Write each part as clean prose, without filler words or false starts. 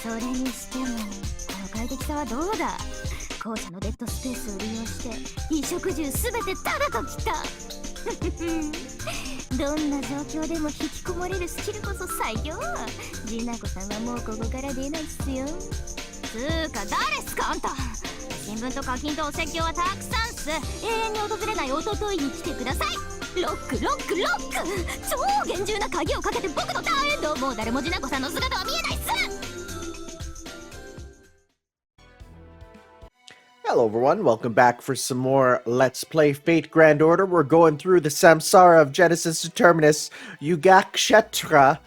それにしてもこの快適さはどうだ。校舎のデッドスペースを利用して衣食住すべてタダときた。どんな状況でも引きこもれるスキルこそ最強。ジナコさんはもうここから出ないっすよ。つーか誰っすかあんた。新聞と課金とお説教はたくさんっす。永遠に訪れないおとといに来てください。ロックロックロック、超厳重な鍵をかけて僕のターンエンド。もう誰もジナコさんの姿は見えないっす。Hello everyone, welcome back for some more Let's Play Fate Grand Order. We're going through the Samsara of Genesis Determinus, Yugakshetra,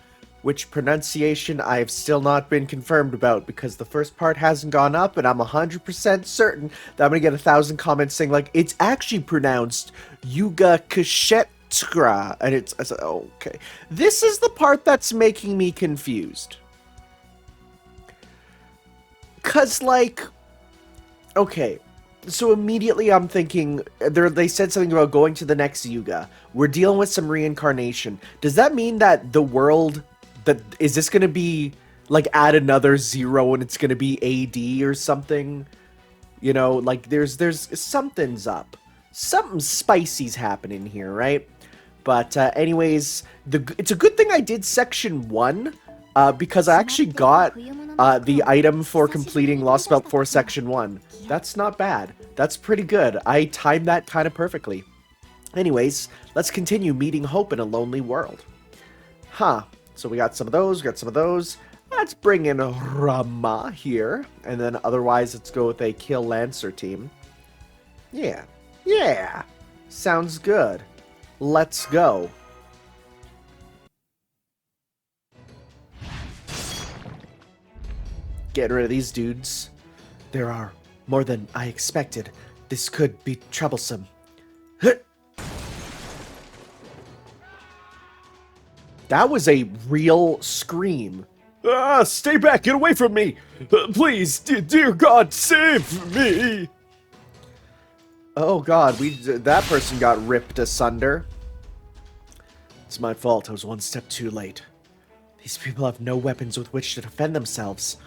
which pronunciation I have still not been confirmed about because the first part hasn't gone up, and I'm 100% certain that I'm going to get 1,000 comments saying, like, it's actually pronounced Yugakshetra, and it's okay. This is the part that's making me confused. Because, like... Okay, so immediately I'm thinking, they said something about going to the next Yuga. We're dealing with some reincarnation. Does that mean that the world, is this going to be, like, add another 0 and it's going to be AD or something? You know, like, there's something's up. Something spicy's happening here, right? But anyways, it's a good thing I did Section 1, because I actually got the item for completing Lostbelt 4 Section 1. That's not bad. That's pretty good. I timed that kind of perfectly. Anyways, let's continue meeting hope in a lonely world. Huh. So we got some of those, Let's bring in Rama here. And then otherwise, let's go with a Kill Lancer team. Yeah. Sounds good. Let's go. Getting rid of these dudes. There are more than I expected. This could be troublesome. That was a real scream. Ah, stay back! Get away from me! Please, dear God, save me! Oh God, that person got ripped asunder. It's my fault. I was one step too late. These people have no weapons with which to defend themselves.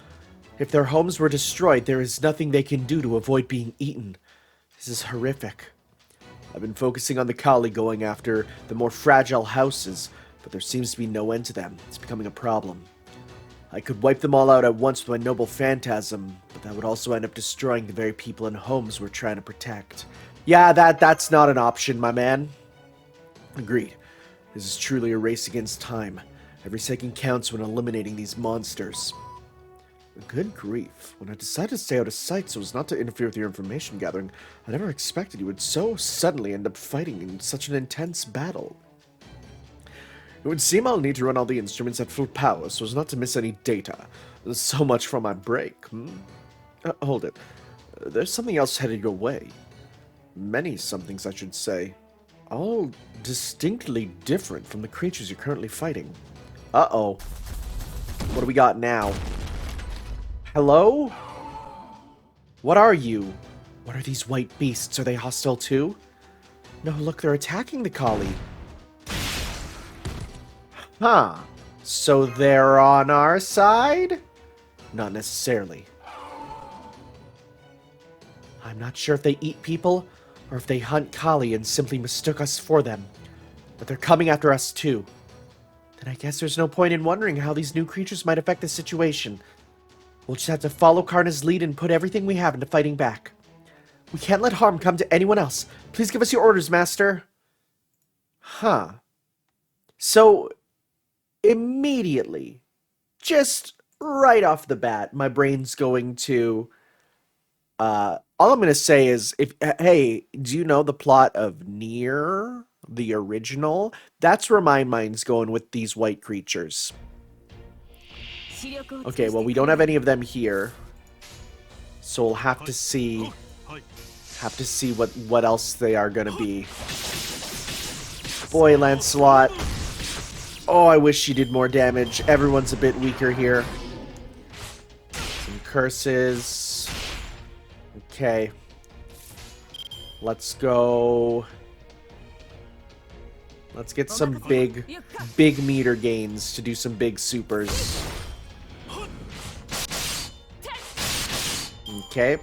If their homes were destroyed, there is nothing they can do to avoid being eaten. This is horrific. I've been focusing on the Kali going after the more fragile houses, but there seems to be no end to them. It's becoming a problem. I could wipe them all out at once with my noble phantasm, but that would also end up destroying the very people and homes we're trying to protect. Yeah, that's not an option, my man. Agreed. This is truly a race against time. Every second counts when eliminating these monsters. Good grief. When I decided to stay out of sight so as not to interfere with your information gathering, I never expected you would so suddenly end up fighting in such an intense battle. It would seem I'll need to run all the instruments at full power so as not to miss any data. So much for my break, hold it. There's something else headed your way. Many somethings, I should say. All distinctly different from the creatures you're currently fighting. Uh-oh. What do we got now? Hello? What are you? What are these white beasts? Are they hostile too? No, look, they're attacking the Kali. Huh. So they're on our side? Not necessarily. I'm not sure if they eat people, or if they hunt Kali and simply mistook us for them. But they're coming after us too. Then I guess there's no point in wondering how these new creatures might affect the situation. We'll just have to follow Karna's lead and put everything we have into fighting back. We can't let harm come to anyone else. Please give us your orders, Master. Huh. So, immediately, just right off the bat, my brain's going to... all I'm going to say is, hey, do you know the plot of Nair, the original? That's where my mind's going with these white creatures. Okay, well, we don't have any of them here, so we'll have to see what else they are gonna be. Boy, Lancelot. Oh, I wish you did more damage. Everyone's a bit weaker here. Some curses. Okay. Let's go. Let's get some big meter gains to do some big supers. Okay.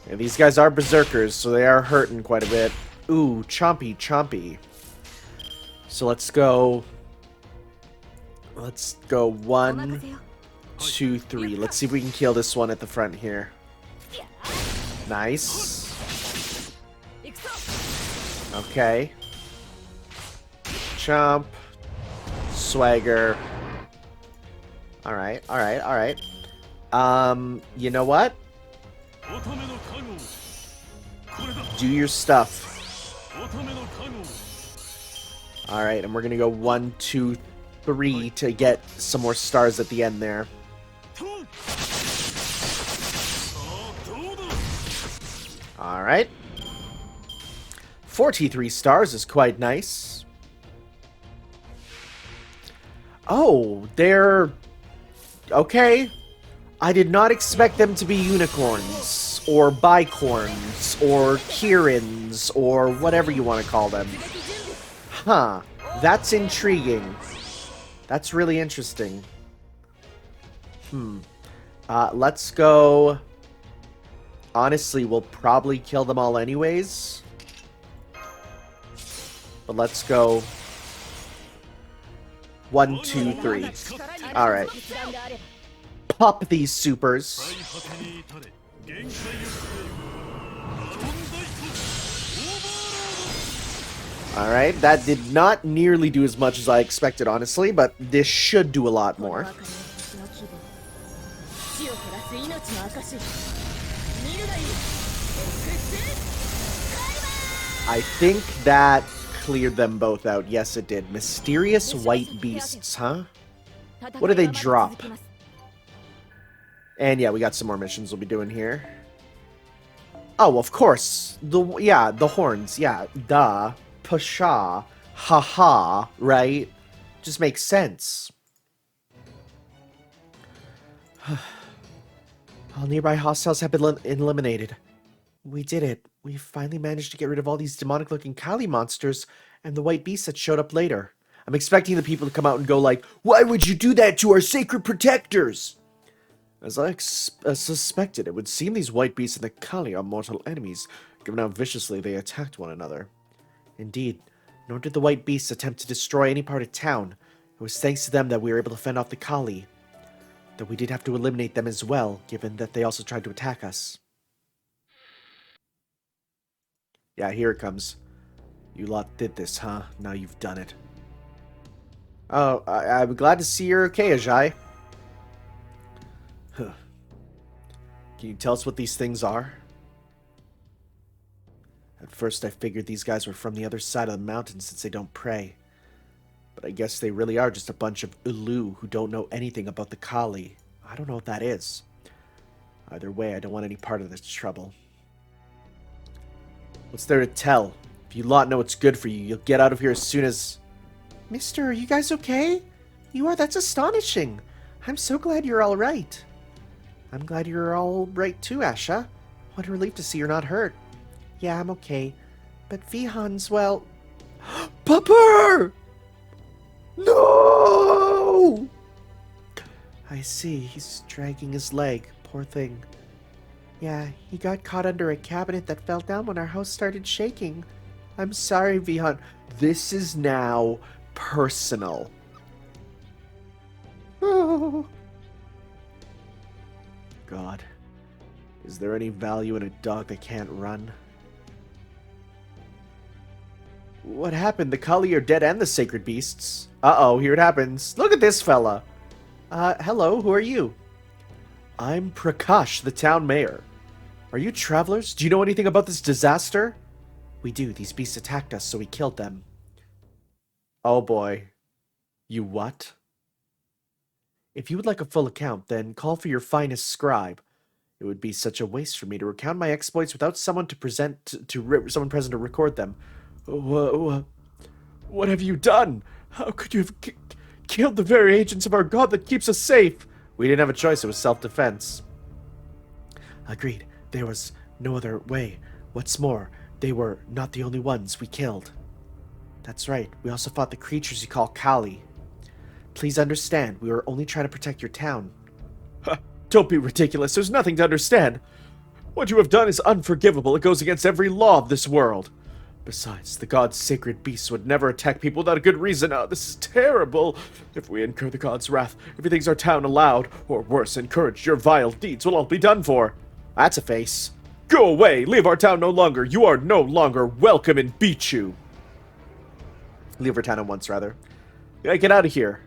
Yeah, these guys are berserkers, so they are hurting quite a bit. Ooh, chompy, chompy. So let's go... Let's go 1, 2, 3. Let's see if we can kill this one at the front here. Nice. Okay. Chomp. Swagger. Alright, alright, alright. You know what? Do your stuff. Alright, and we're gonna go 1, 2, 3 to get some more stars at the end there. Alright. 43 stars is quite nice. Oh, they're... Okay. I did not expect them to be unicorns, or bicorns, or Kirins, or whatever you want to call them. Huh. That's intriguing. That's really interesting. Let's go... Honestly, we'll probably kill them all anyways. But let's go... 1, 2, 3. Alright. Pop these supers. Alright, that did not nearly do as much as I expected, honestly, but this should do a lot more. I think that cleared them both out. Yes, it did. Mysterious white beasts, huh? What do they drop? And yeah, we got some more missions we'll be doing here. Oh, of course. The horns. Yeah, duh. Pasha. Haha, right? Just makes sense. All nearby hostiles have been eliminated. We did it. We finally managed to get rid of all these demonic-looking Kali monsters and the white beasts that showed up later. I'm expecting the people to come out and go like, "Why would you do that to our sacred protectors?" As I suspected, it would seem these white beasts and the Kali are mortal enemies, given how viciously they attacked one another. Indeed, nor did the white beasts attempt to destroy any part of town. It was thanks to them that we were able to fend off the Kali. Though we did have to eliminate them as well, given that they also tried to attack us. Yeah, here it comes. You lot did this, huh? Now you've done it. Oh, I'm glad to see you're okay, Ajay. Huh. Can you tell us what these things are? At first I figured these guys were from the other side of the mountain since they don't pray. But I guess they really are just a bunch of Ulu who don't know anything about the Kali. I don't know what that is. Either way, I don't want any part of this trouble. What's there to tell? If you lot know what's good for you, you'll get out of here as soon as... Mister, are you guys okay? You are? That's astonishing. I'm so glad you're all right. I'm glad you're all right too, Asha. What a relief to see you're not hurt. Yeah, I'm okay. But Vihan's, well... Pupper! No! I see. He's dragging his leg. Poor thing. Yeah, he got caught under a cabinet that fell down when our house started shaking. I'm sorry, Vihan. This is now personal. Oh. God. Is there any value in a dog that can't run? What happened? The Kali are dead and the sacred beasts. Uh-oh, here it happens. Look at this fella. Hello, who are you? I'm Prakash, the town mayor. Are you travelers? Do you know anything about this disaster? We do. These beasts attacked us, so we killed them. Oh boy. You what? If you would like a full account, then call for your finest scribe. It would be such a waste for me to recount my exploits without someone someone present to record them. What have you done? How could you have killed the very agents of our god that keeps us safe? We didn't have a choice. It was self-defense. Agreed. There was no other way. What's more, they were not the only ones we killed. That's right. We also fought the creatures you call Kali. Please understand, we were only trying to protect your town. Don't be ridiculous. There's nothing to understand. What you have done is unforgivable. It goes against every law of this world. Besides, the god's sacred beasts would never attack people without a good reason. This is terrible. If we incur the god's wrath, if he thinks our town allowed, or worse, encouraged your vile deeds, will all be done for. That's a face. Go away! Leave our town no longer! You are no longer welcome in Bichu! Leave our town at once, rather. Yeah, get out of here.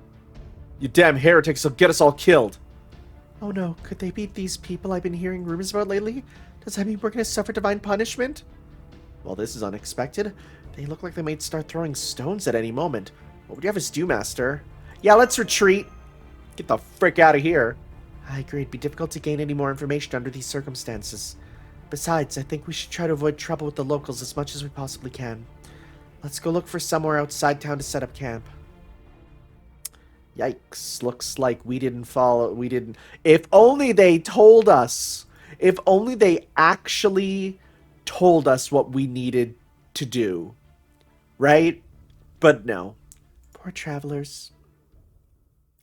You damn heretics will get us all killed. Oh no, could they be these people I've been hearing rumors about lately? Does that mean we're gonna suffer divine punishment? Well, this is unexpected. They look like they might start throwing stones at any moment. What would you have us do, Master? Yeah, let's retreat. Get the frick out of here. I agree, it'd be difficult to gain any more information under these circumstances. Besides, I think we should try to avoid trouble with the locals as much as we possibly can. Let's go look for somewhere outside town to set up camp. Yikes, looks like we didn't follow, if only they told us, if only they actually told us what we needed to do, right? But no. Poor travelers.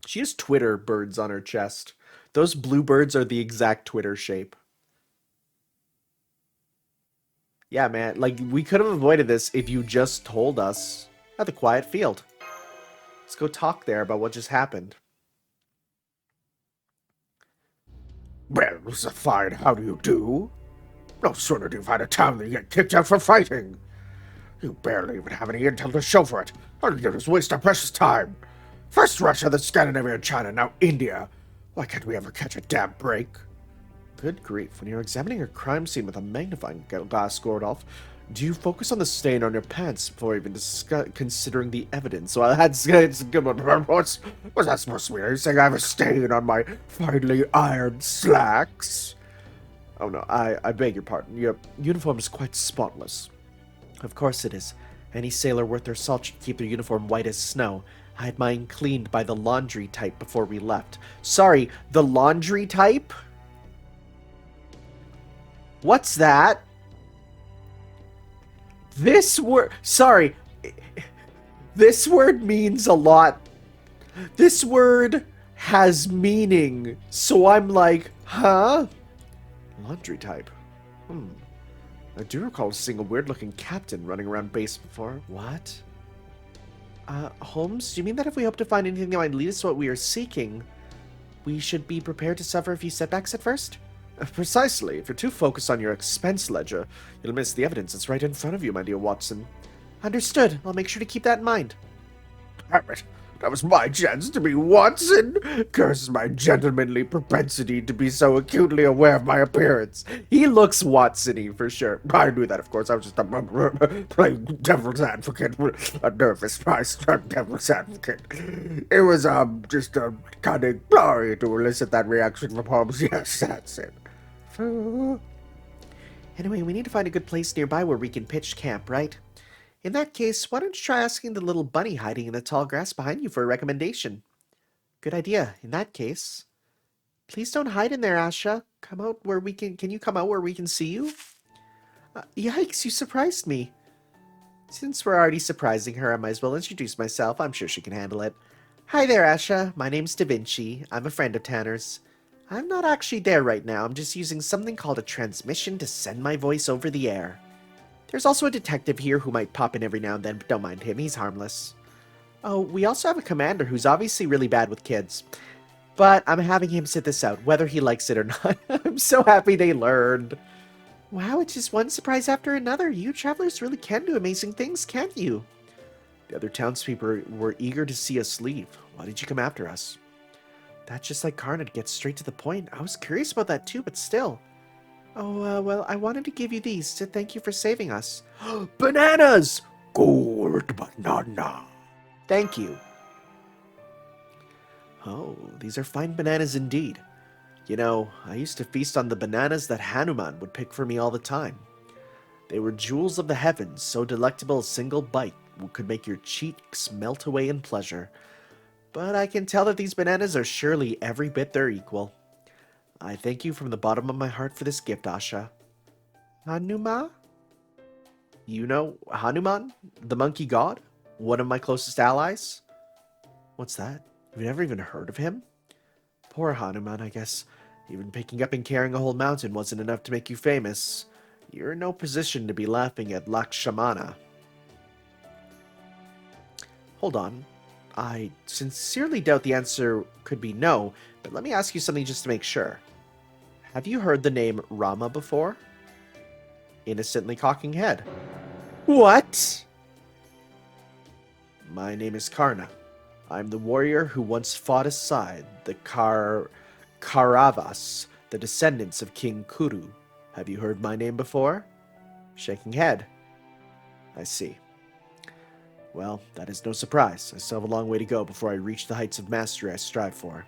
She has Twitter birds on her chest. Those blue birds are the exact Twitter shape. Yeah, man, like, we could have avoided this if you just told us at the quiet field. Let's go talk there about what just happened. Well, Mr. Fine, how do you do? No sooner do you find a town than you get kicked out for fighting. You barely even have any intel to show for it. All you do is waste our precious time. First Russia, then Scandinavia and China, now India. Why can't we ever catch a damn break? Good grief, when you're examining a crime scene with a magnifying glass, Gordolf, do you focus on the stain on your pants before even considering the evidence? Well, it's a good one. What's that supposed to mean? Are you saying I have a stain on my finely ironed slacks? Oh no, I beg your pardon. Your uniform is quite spotless. Of course it is. Any sailor worth their salt should keep their uniform white as snow. I had mine cleaned by the laundry type before we left. Sorry, the laundry type? What's that? This word... Sorry. This word means a lot. This word has meaning. So I'm like, huh? Laundry type. I do recall seeing a weird-looking captain running around base before. What? Holmes, do you mean that if we hope to find anything that might lead us to what we are seeking, we should be prepared to suffer a few setbacks at first? Precisely. If you're too focused on your expense ledger, you'll miss the evidence that's right in front of you, my dear Watson. Understood. I'll make sure to keep that in mind. Damn it. That was my chance to be Watson. Curse my gentlemanly propensity to be so acutely aware of my appearance. He looks Watson-y for sure. I knew that, of course. I was just playing devil's advocate. A nervous devil's advocate. It was just a cunning glory to elicit that reaction from Holmes. Yes, that's it. Anyway, we need to find a good place nearby where we can pitch camp, right? In that case, why don't you try asking the little bunny hiding in the tall grass behind you for a recommendation? Good idea. In that case, please don't hide in there, Asha. Come out where we can you come out where we can see you? Yikes, you surprised me. Since we're already surprising her, I might as well introduce myself. I'm sure she can handle it. Hi there, Asha. My name's Da Vinci. I'm a friend of Tanner's. I'm not actually there right now. I'm just using something called a transmission to send my voice over the air. There's also a detective here who might pop in every now and then, but don't mind him. He's harmless. Oh, we also have a commander who's obviously really bad with kids. But I'm having him sit this out, whether he likes it or not. I'm so happy they learned. Wow, it's just one surprise after another. You travelers really can do amazing things, can't you? The other townspeople were eager to see us leave. Why did you come after us? That's just like Karna to get straight to the point. I was curious about that too, but still. Oh, well, I wanted to give you these to thank you for saving us. Bananas! Gold banana. Thank you. Oh, these are fine bananas indeed. You know, I used to feast on the bananas that Hanuman would pick for me all the time. They were jewels of the heavens, so delectable a single bite could make your cheeks melt away in pleasure. But I can tell that these bananas are surely every bit their equal. I thank you from the bottom of my heart for this gift, Asha. Hanuman? You know Hanuman, the monkey god? One of my closest allies? What's that? You've never even heard of him? Poor Hanuman, I guess. Even picking up and carrying a whole mountain wasn't enough to make you famous. You're in no position to be laughing at Lakshmana. Hold on. I sincerely doubt the answer could be no, but let me ask you something just to make sure. Have you heard the name Rama before? Innocently cocking head. What? My name is Karna. I'm the warrior who once fought aside the Kauravas, the descendants of King Kuru. Have you heard my name before? Shaking head. I see. Well, that is no surprise. I still have a long way to go before I reach the heights of mastery I strive for.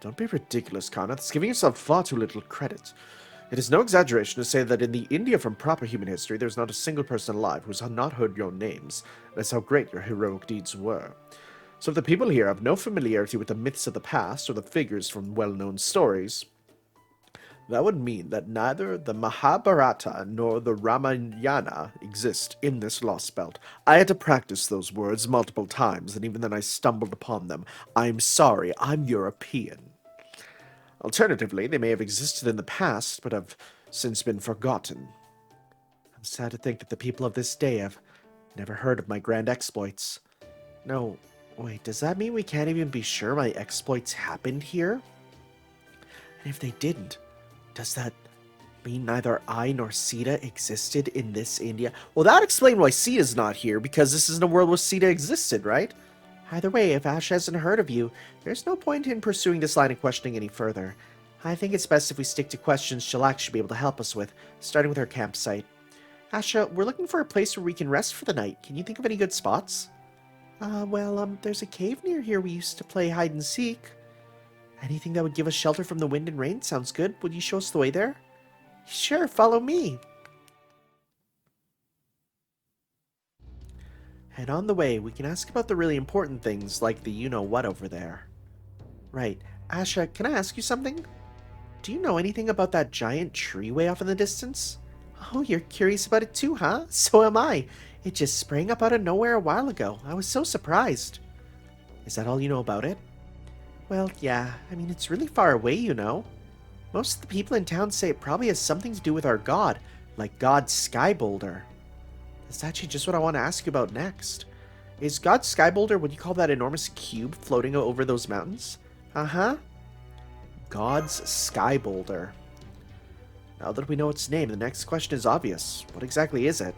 Don't be ridiculous, Karna. That's giving yourself far too little credit. It is no exaggeration to say that in the India from proper human history, there is not a single person alive who has not heard your names. That's how great your heroic deeds were. So if the people here have no familiarity with the myths of the past or the figures from well-known stories, that would mean that neither the Mahabharata nor the Ramayana exist in this Lostbelt. I had to practice those words multiple times, and even then I stumbled upon them. I'm sorry, I'm European. Alternatively, they may have existed in the past, but have since been forgotten. I'm sad to think that the people of this day have never heard of my grand exploits. No, wait, does that mean we can't even be sure my exploits happened here? And if they didn't, does that mean neither I nor Sita existed in this India? Well, that explains why Sita's not here, because this isn't a world where Sita existed, right? Either way, if Ash hasn't heard of you, there's no point in pursuing this line of questioning any further. I think it's best if we stick to questions she'll actually be able to help us with, starting with her campsite. Asha, we're looking for a place where we can rest for the night. Can you think of any good spots? There's a cave near here we used to play hide and seek. Anything that would give us shelter from the wind and rain sounds good. Would you show us the way there? Sure, follow me. And on the way, we can ask about the really important things, like the you-know-what over there. Right. Asha, can I ask you something? Do you know anything about that giant tree way off in the distance? Oh, you're curious about it too, huh? So am I. It just sprang up out of nowhere a while ago. I was so surprised. Is that all you know about it? Well, yeah. I mean, it's really far away, you know. Most of the people in town say it probably has something to do with our god, like God Sky Boulder. That's actually just what I want to ask you about next. Is God Sky Boulder what you call that enormous cube floating over those mountains? Uh-huh. God's Sky Boulder. Now that we know its name, the next question is obvious. What exactly is it?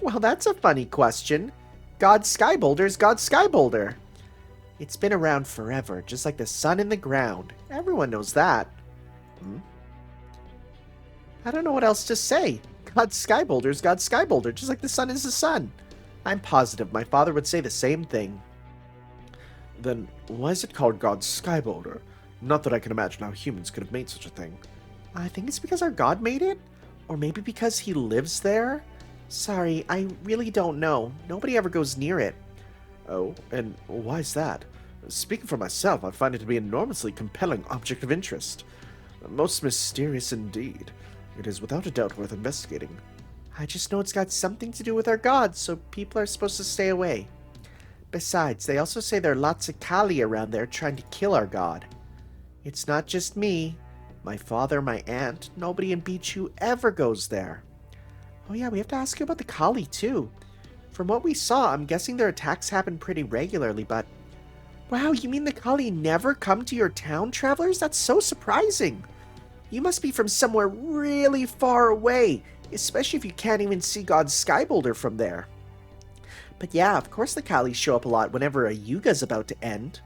Well, that's a funny question. God Sky Boulder is God Sky Boulder. It's been around forever, just like the sun and the ground. Everyone knows that. I don't know what else to say. God Sky Boulder is God Sky Boulder, just like the sun is the sun. I'm positive my father would say the same thing. Then why is it called God Sky Boulder? Not that I can imagine how humans could have made such a thing. I think it's because our god made it? Or maybe because he lives there? Sorry, I really don't know. Nobody ever goes near it. Oh, and why is that? Speaking for myself, I find it to be an enormously compelling object of interest. Most mysterious indeed. It is without a doubt worth investigating. I just know it's got something to do with our gods, so people are supposed to stay away. Besides, they also say there are lots of Kali around there trying to kill our god. It's not just me. My father, my aunt, nobody in Bichu ever goes there. Oh yeah, we have to ask you about the Kali too. From what we saw, I'm guessing their attacks happen pretty regularly, but... Wow, you mean the Kali never come to your town, travelers? That's so surprising. You must be from somewhere really far away, especially if you can't even see God's Sky Boulder from there. But yeah, of course the Kali show up a lot whenever a Yuga's about to end.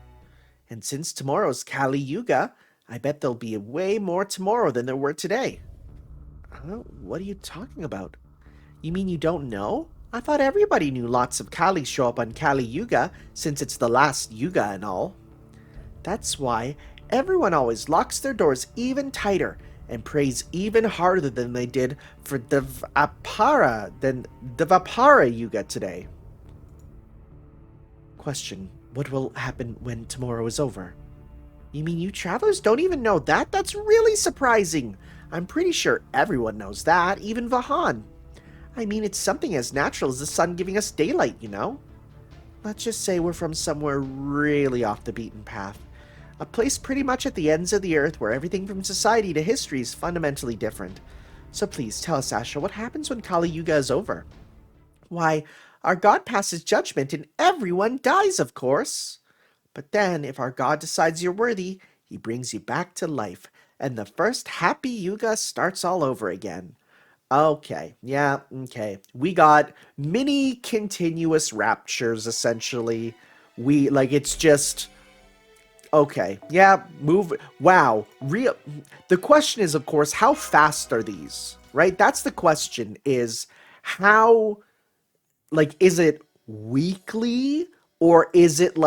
And since tomorrow's Kali Yuga, I bet there'll be way more tomorrow than there were today. What are you talking about? You mean you don't know? I thought everybody knew lots of Kali show up on Kali Yuga, since it's the last Yuga and all. That's why everyone always locks their doors even tighter and prays even harder than they did for the Vapara Yuga today. Question: what will happen when tomorrow is over? You mean you travelers don't even know that? That's really surprising. I'm pretty sure everyone knows that, even Vahan. I mean, it's something as natural as the sun giving us daylight, you know? Let's just say we're from somewhere really off the beaten path. A place pretty much at the ends of the earth where everything from society to history is fundamentally different. So please tell us, Asha, what happens when Kali Yuga is over? Why, our god passes judgment and everyone dies, of course. But then, if our god decides you're worthy, he brings you back to life, and the first happy Yuga starts all over again. Okay, yeah, okay. We got mini continuous raptures, essentially. It's just... Okay, yeah, move... Wow, real... The question is, of course, how fast are these? Right? That's the question, is how... is it weekly? Or is it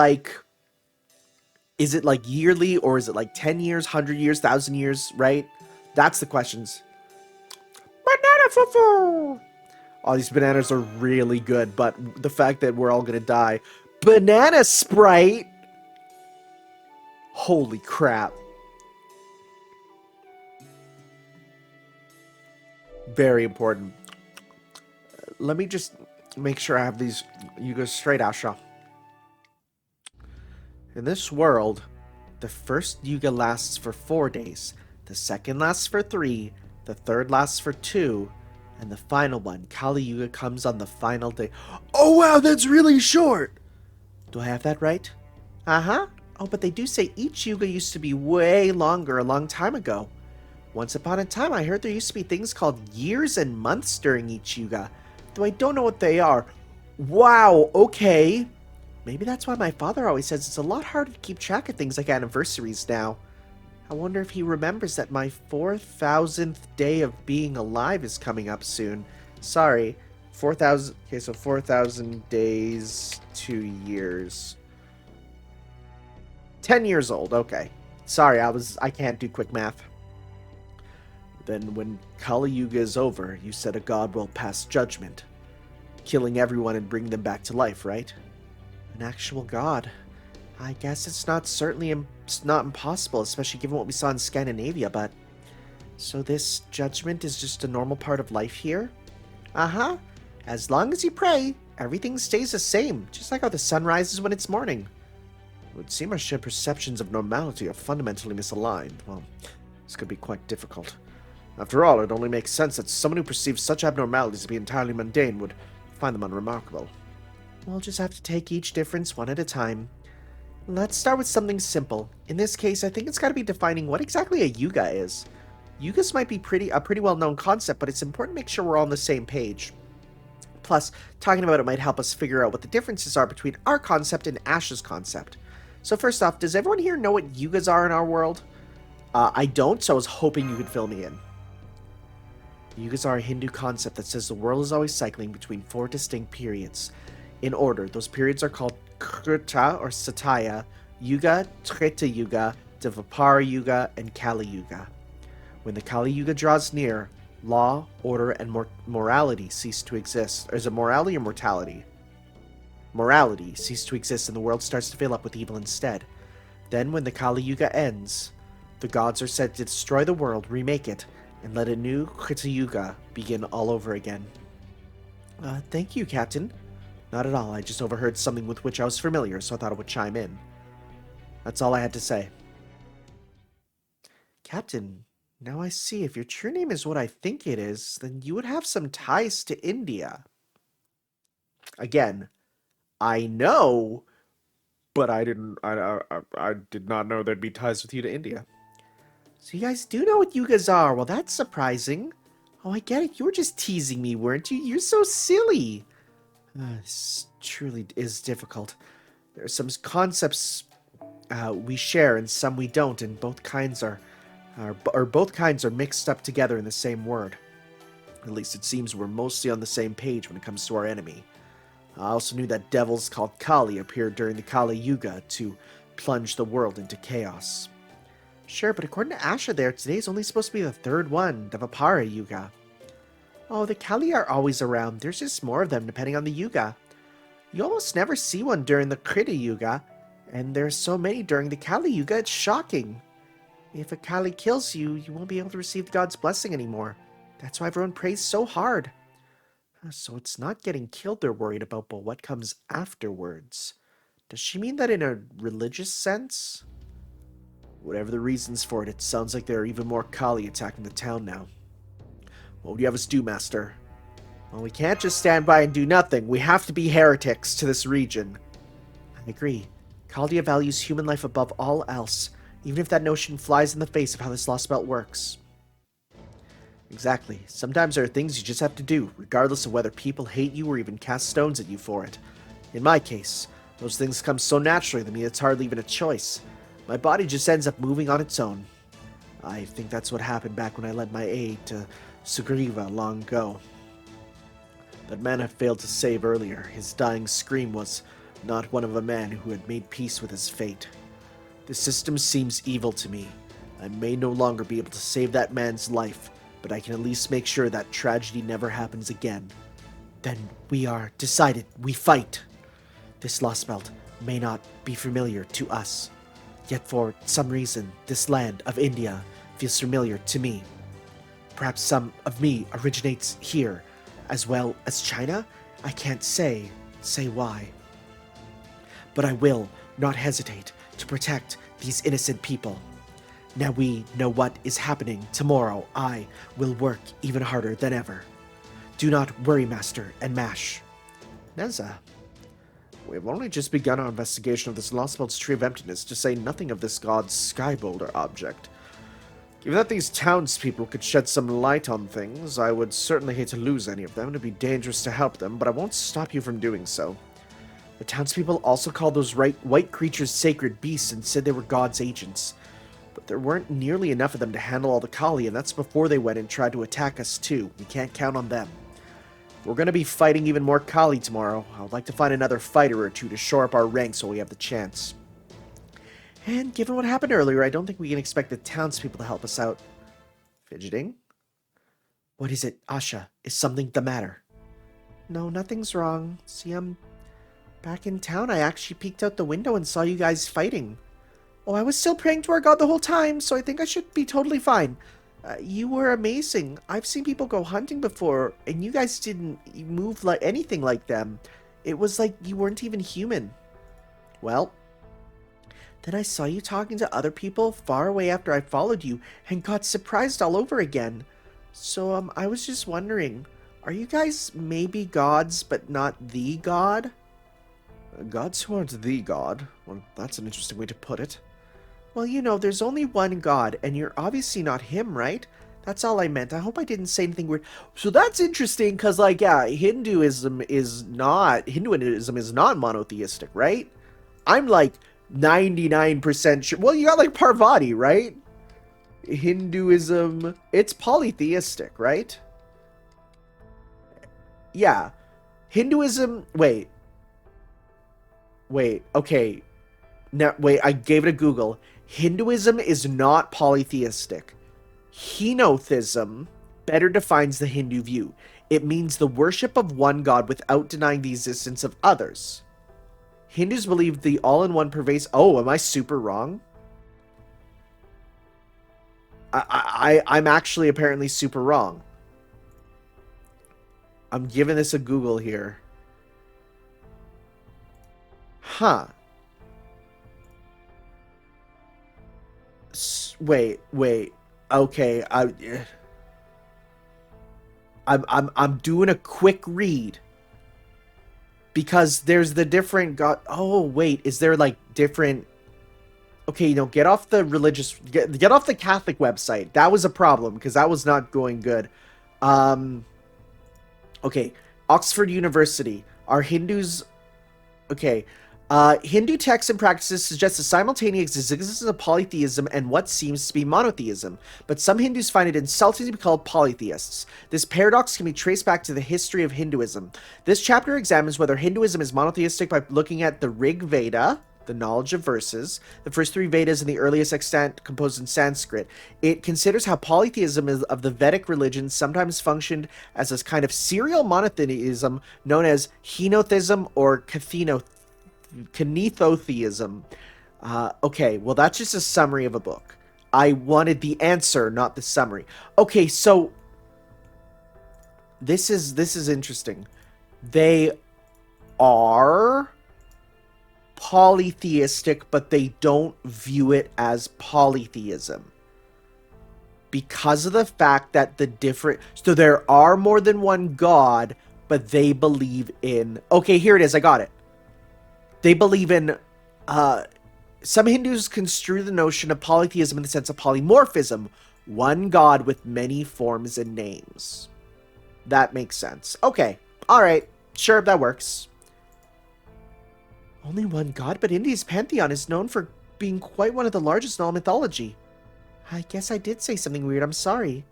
yearly, or is it 10 years, 100 years, 1,000 years, right? That's the questions. Banana fufu! Oh, these bananas are really good, but the fact that we're all gonna die. Banana Sprite! Holy crap. Very important. Let me just make sure I have these. You go straight, Asha. In this world, the first Yuga lasts for 4 days, the second lasts for 3, the third lasts for 2, and the final one, Kali Yuga, comes on the final day. Oh wow, that's really short! Do I have that right? Uh-huh. Oh, but they do say each Yuga used to be way longer a long time ago. Once upon a time, I heard there used to be things called years and months during each Yuga, though I don't know what they are. Wow, okay. Maybe that's why my father always says it's a lot harder to keep track of things like anniversaries now. I wonder if he remembers that my 4,000th day of being alive is coming up soon. Sorry, 4,000... Okay, so 4,000 days, 2 years. 10 years old, okay. Sorry, I can't do quick math. Then when Kali Yuga is over, you said a god will pass judgment, killing everyone and bring them back to life, right? An actual god. I guess it's not impossible, especially given what we saw in Scandinavia, but... So this judgment is just a normal part of life here? Uh-huh. As long as you pray, everything stays the same, just like how the sun rises when it's morning. It would seem our shared perceptions of normality are fundamentally misaligned. Well, this could be quite difficult. After all, it only makes sense that someone who perceives such abnormalities to be entirely mundane would find them unremarkable. We'll just have to take each difference one at a time. Let's start with something simple. In this case, I think it's got to be defining what exactly a Yuga is. Yugas might be a pretty well-known concept, but it's important to make sure we're all on the same page. Plus, talking about it might help us figure out what the differences are between our concept and Ash's concept. So first off, does everyone here know what Yugas are in our world? I don't, so I was hoping you could fill me in. Yugas are a Hindu concept that says the world is always cycling between 4 distinct periods. In order, those periods are called Krita or Satya, Yuga, Treta Yuga, Dvapara Yuga, and Kali Yuga. When the Kali Yuga draws near, law, order, and morality cease to exist. Or is it morality or mortality? Morality cease to exist and the world starts to fill up with evil instead. Then when the Kali Yuga ends, the gods are said to destroy the world, remake it, and let a new Krita Yuga begin all over again. Thank you, Captain. Not at all, I just overheard something with which I was familiar, so I thought I would chime in. That's all I had to say. Captain, now I see, if your true name is what I think it is, then you would have some ties to India. Again, I know, but I did not know there'd be ties with you to India. So you guys do know what Yugas are. Well, that's surprising. Oh, I get it. You were just teasing me, weren't you? You're so silly. This truly is difficult. There are some concepts we share and some we don't, and both kinds are mixed up together in the same word. At least it seems we're mostly on the same page when it comes to our enemy. I also knew that devils called Kali appeared during the Kali Yuga to plunge the world into chaos. Sure, but according to Asha there, today is only supposed to be the third one, the Vapara Yuga. Oh, the Kali are always around. There's just more of them depending on the Yuga. You almost never see one during the Krita Yuga, and there's so many during the Kali Yuga, it's shocking. If a Kali kills you, you won't be able to receive the god's blessing anymore. That's why everyone prays so hard. So it's not getting killed they're worried about, but what comes afterwards. Does she mean that in a religious sense? Whatever the reasons for it, it sounds like there are even more Kali attacking the town now. What would you have us do, Master? Well, we can't just stand by and do nothing. We have to be heretics to this region. I agree. Khaldia values human life above all else, even if that notion flies in the face of how this Lostbelt works. Exactly. Sometimes there are things you just have to do, regardless of whether people hate you or even cast stones at you for it. In my case, those things come so naturally to me it's hardly even a choice. My body just ends up moving on its own. I think that's what happened back when I led my aid to Sugriva long ago. That man I failed to save earlier, his dying scream was not one of a man who had made peace with his fate. The system seems evil to me. I may no longer be able to save that man's life, but I can at least make sure that tragedy never happens again. Then we are decided. We fight. This Lostbelt may not be familiar to us, yet for some reason this land of India feels familiar to me. Perhaps some of me originates here, as well as China? I can't say why. But I will not hesitate to protect these innocent people. Now we know what is happening. Tomorrow I will work even harder than ever. Do not worry, Master, and Mash. Neza. We've only just begun our investigation of this Lostbelt's Tree of Emptiness, to say nothing of this god's Sky Boulder object. Given that these townspeople could shed some light on things, I would certainly hate to lose any of them. It'd be dangerous to help them, but I won't stop you from doing so. The townspeople also called those white creatures sacred beasts and said they were God's agents. But there weren't nearly enough of them to handle all the Kali, and that's before they went and tried to attack us too. We can't count on them. We're going to be fighting even more Kali tomorrow. I would like to find another fighter or two to shore up our ranks while we have the chance. And given what happened earlier, I don't think we can expect the townspeople to help us out. Fidgeting? What is it, Asha? Is something the matter? No, nothing's wrong. See, I'm back in town. I actually peeked out the window and saw you guys fighting. Oh, I was still praying to our god the whole time, so I think I should be totally fine. You were amazing. I've seen people go hunting before, and you guys didn't move like anything like them. It was like you weren't even human. Well, then I saw you talking to other people far away after I followed you, and got surprised all over again. So, I was just wondering, are you guys maybe gods, but not the god? Gods who aren't the god? Well, that's an interesting way to put it. Well, you know, there's only one god, and you're obviously not him, right? That's all I meant. I hope I didn't say anything weird. So that's interesting, because, like, yeah, Hinduism is not monotheistic, right? I'm, like, 99% sure. Well, you got, like, Parvati, right? Hinduism, it's polytheistic, right? Yeah. Hinduism, wait, okay. Now, wait, I gave it a Google. Hinduism is not polytheistic. Henotheism better defines the Hindu view. It means the worship of one god without denying the existence of others. Hindus believe the all-in-one pervasive... Oh, am I super wrong? I'm actually apparently super wrong. I'm giving this a Google here. Huh. Wait. Okay, I'm doing a quick read. Because there's the different god... Oh, wait, is there, like, different... Okay, you know, get off the religious... Get off the Catholic website. That was a problem, because that was not going good. Okay, Oxford University. Are Hindus... Okay, Hindu texts and practices suggest a simultaneous existence of polytheism and what seems to be monotheism, but some Hindus find it insulting to be called polytheists. This paradox can be traced back to the history of Hinduism. This chapter examines whether Hinduism is monotheistic by looking at the Rig Veda, the knowledge of verses, the first three Vedas and the earliest extant composed in Sanskrit. It considers how polytheism of the Vedic religions sometimes functioned as a kind of serial monotheism known as henotheism or Kenethotheism. Okay, well, that's just a summary of a book. I wanted the answer, not the summary. Okay, so this is interesting. They are polytheistic, but they don't view it as polytheism. Because of the fact that so there are more than one god, but they believe in, okay, here it is, I got it. They believe in, some Hindus construe the notion of polytheism in the sense of polymorphism, one god with many forms and names. That makes sense. Okay, alright, sure, that works. Only one god, but India's pantheon is known for being quite one of the largest in all mythology. I guess I did say something weird, I'm sorry.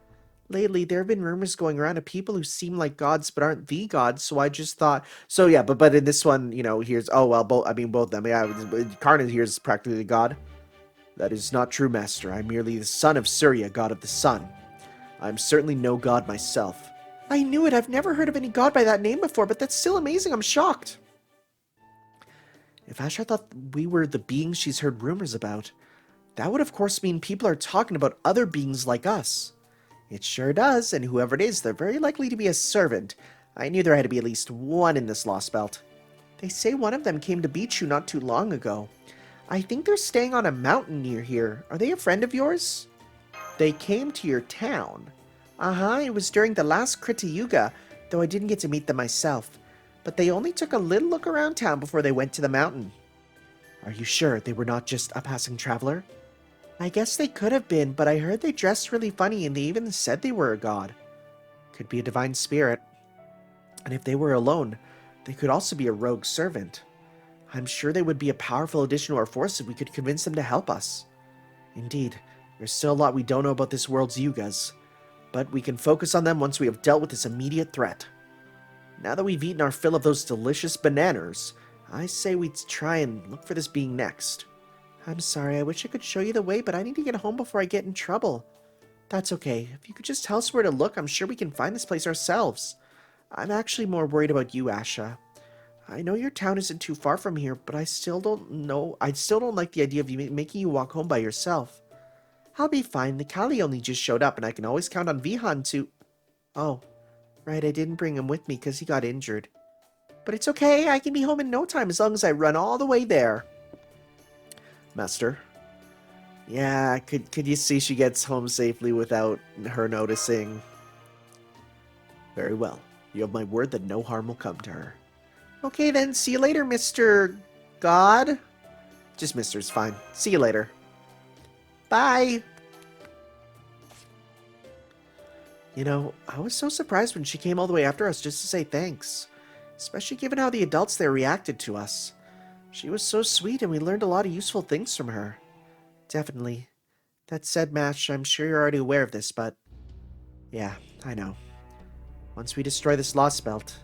Lately, there have been rumors going around of people who seem like gods but aren't the gods, so I just thought... So yeah, but in this one, you know, here's... Oh, well, both of them. Yeah, Karna here is practically a god. That is not true, Master. I'm merely the son of Surya, god of the sun. I'm certainly no god myself. I knew it. I've never heard of any god by that name before, but that's still amazing. I'm shocked. If Asha thought we were the beings she's heard rumors about, that would of course mean people are talking about other beings like us. It sure does, and whoever it is, they're very likely to be a servant. I knew there had to be at least one in this Lostbelt. They say one of them came to beat you not too long ago. I think they're staying on a mountain near here. Are they a friend of yours? They came to your town. It was during the last Krita Yuga, though I didn't get to meet them myself. But they only took a little look around town before they went to the mountain. Are you sure they were not just a passing traveler? I guess they could have been, but I heard they dressed really funny and they even said they were a god. Could be a divine spirit. And if they were alone, they could also be a rogue servant. I'm sure they would be a powerful addition to our force if we could convince them to help us. Indeed, there's still a lot we don't know about this world's Yugas, but we can focus on them once we have dealt with this immediate threat. Now that we've eaten our fill of those delicious bananas, I say we try and look for this being next. I'm sorry, I wish I could show you the way, but I need to get home before I get in trouble. That's okay. If you could just tell us where to look, I'm sure we can find this place ourselves. I'm actually more worried about you, Asha. I know your town isn't too far from here, but I still don't like the idea of making you walk home by yourself. I'll be fine. The Kali only just showed up, and I can always count on Vihan to... Oh, right, I didn't bring him with me because he got injured. But it's okay, I can be home in no time as long as I run all the way there. Master? Yeah, could you see she gets home safely without her noticing? Very well. You have my word that no harm will come to her. Okay then, see you later, Mr. God? Just Mr.'s fine. See you later. Bye! You know, I was so surprised when she came all the way after us just to say thanks. Especially given how the adults there reacted to us. She was so sweet and we learned a lot of useful things from her. Definitely. That said, Mash, I'm sure you're already aware of this, but... Yeah, I know. Once we destroy this Lostbelt,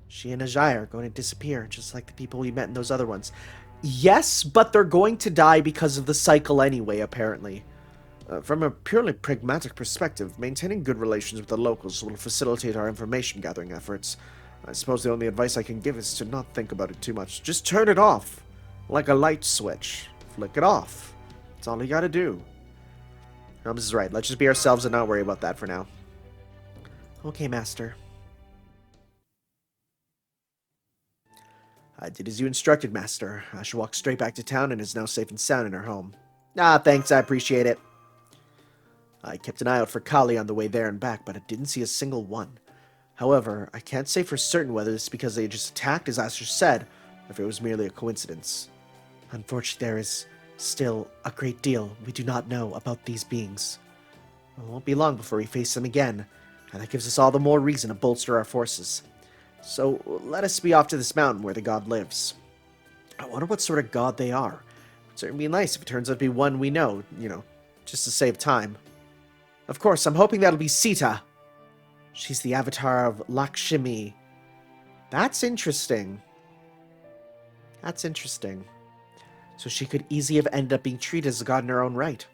she and Ajay are going to disappear, just like the people we met in those other ones. Yes, but they're going to die because of the cycle anyway, apparently. From a purely pragmatic perspective, maintaining good relations with the locals will facilitate our information gathering efforts. I suppose the only advice I can give is to not think about it too much. Just turn it off. Like a light switch. Flick it off. That's all you gotta do. Holmes is right. Let's just be ourselves and not worry about that for now. Okay, Master. I did as you instructed, Master. I should walk straight back to town and is now safe and sound in her home. Ah, thanks. I appreciate it. I kept an eye out for Kali on the way there and back, but I didn't see a single one. However, I can't say for certain whether it's because they just attacked, as Asher said, or if it was merely a coincidence. Unfortunately, there is still a great deal we do not know about these beings. It won't be long before we face them again, and that gives us all the more reason to bolster our forces. So, let us be off to this mountain where the god lives. I wonder what sort of god they are. It would certainly be nice if it turns out to be one we know, just to save time. Of course, I'm hoping that'll be Sita. She's the avatar of Lakshmi. That's interesting. That's interesting. So she could easily have ended up being treated as a god in her own right.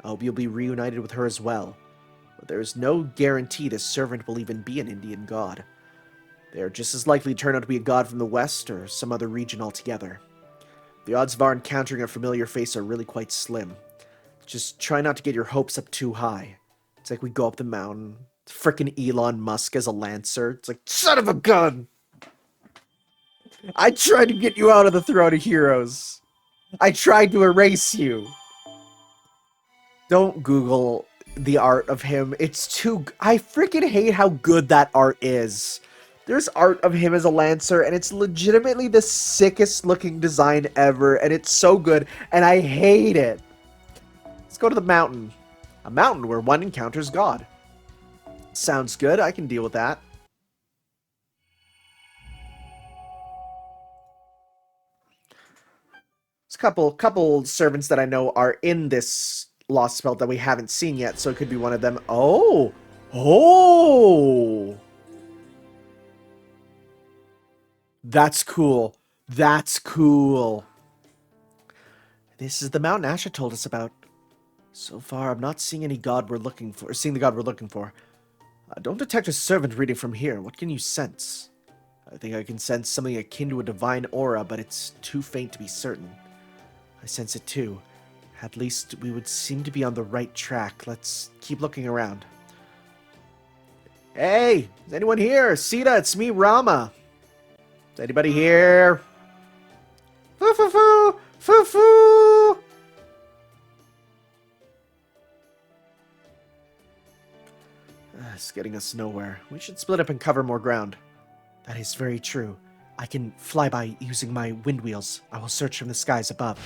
I hope you'll be reunited with her as well. But there is no guarantee this servant will even be an Indian god. They are just as likely to turn out to be a god from the west or some other region altogether. The odds of our encountering a familiar face are really quite slim. Just try not to get your hopes up too high. It's like we go up the mountain, frickin' Elon Musk as a lancer. It's like, son of a gun! I tried to get you out of the throne of heroes. I tried to erase you. Don't Google the art of him. It's too... I freaking hate how good that art is. There's art of him as a Lancer, and it's legitimately the sickest looking design ever, and it's so good, and I hate it. Let's go to the mountain. A mountain where one encounters God. Sounds good. I can deal with that. There's a couple servants that I know are in this Lostbelt that we haven't seen yet, so it could be one of them. Oh! Oh! That's cool. That's cool. This is the mountain Asha told us about. So far, I'm not seeing any god we're looking for. Seeing the god we're looking for. Don't detect a servant reading from here. What can you sense? I think I can sense something akin to a divine aura, but it's too faint to be certain. I sense it too. At least we would seem to be on the right track. Let's keep looking around. Hey! Is anyone here? Sita, it's me, Rama. Is anybody here? Foo-foo-foo! Foo-foo! It's getting us nowhere. We should split up and cover more ground. That is very true. I can fly by using my wind wheels. I will search from the skies above.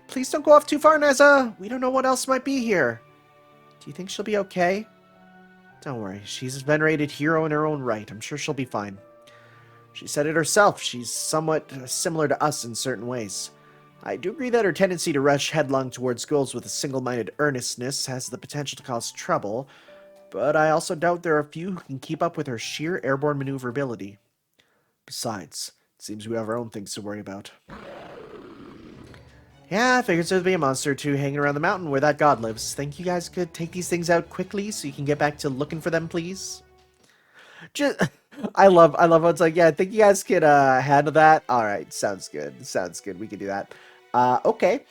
Please don't go off too far, Neza. We don't know what else might be here. Do you think she'll be okay? Don't worry. She's a venerated hero in her own right. I'm sure she'll be fine. She said it herself. She's somewhat similar to us in certain ways. I do agree that her tendency to rush headlong towards goals with a single-minded earnestness has the potential to cause trouble, but I also doubt there are a few who can keep up with her sheer airborne maneuverability. Besides, it seems we have our own things to worry about. Yeah, I figured there'd be a monster or two hanging around the mountain where that god lives. Think you guys could take these things out quickly so you can get back to looking for them, please? I love how it's like, yeah, I think you guys could handle that. Alright, sounds good. Sounds good. We can do that. Okay.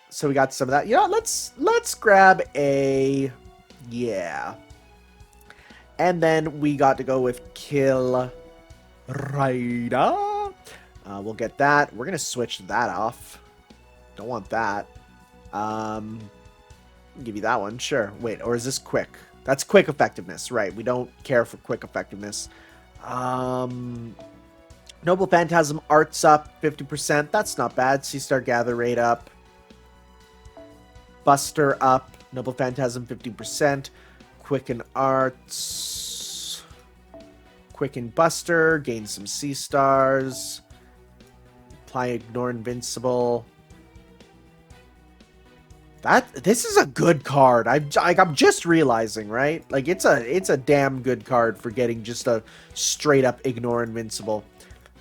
So we got some of that. You know what? Let's grab a... Yeah. And then we got to go with Kill Rider. We'll get that. We're going to switch that off. Don't want that. Give you that one. Sure. Wait, or is this quick? That's quick effectiveness. Right. We don't care for quick effectiveness. Noble Phantasm Arts up 50%. That's not bad. Sea Star Gather Rate up. Buster up. Noble Phantasm 50%. Quicken Arts. Quicken Buster. Gain some Sea Stars. Apply Ignore Invincible. This is a good card. I'm just realizing, right? Like it's a damn good card for getting just a straight up Ignore Invincible.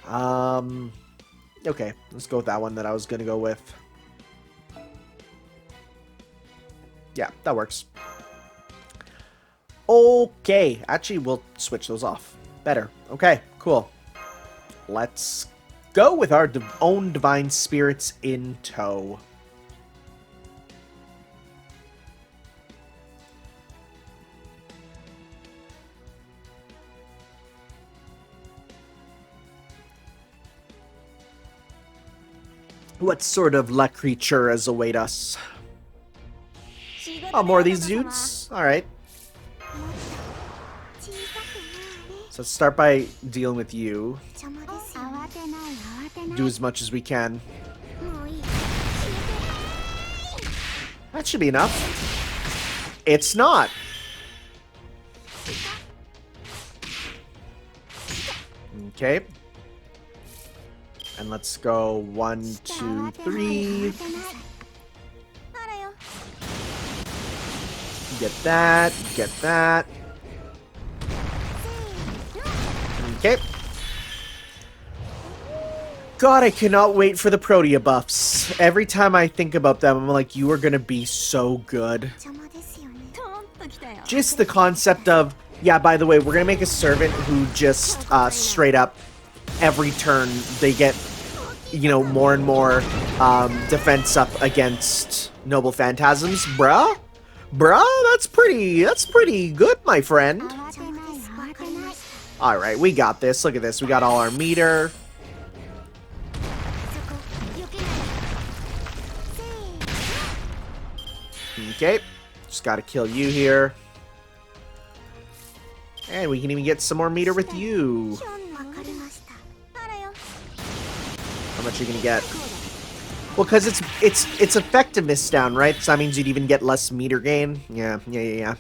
Okay, let's go with that one that I was gonna go with. Yeah, that works. Okay, actually, we'll switch those off. Better. Okay, cool. Let's go with our own Divine Spirits in tow. What sort of luck creatures await us? Oh, more of these dudes? Alright. So let's start by dealing with you. Do as much as we can. That should be enough. It's not. Okay. And let's go 1, 2, 3. Get that. Get that. Okay. God, I cannot wait for the Protea buffs. Every time I think about them, I'm like, you are gonna be so good. Just the concept of, yeah, by the way, we're gonna make a servant who just straight up every turn they get, you know, more and more defense up against Noble Phantasms. Bruh, that's pretty good, my friend. Alright, we got this. Look at this. We got all our meter. Okay. Just gotta kill you here. And we can even get some more meter with you. How much are you gonna get? Well, because it's effectiveness down, right? So that means you'd even get less meter gain. Yeah.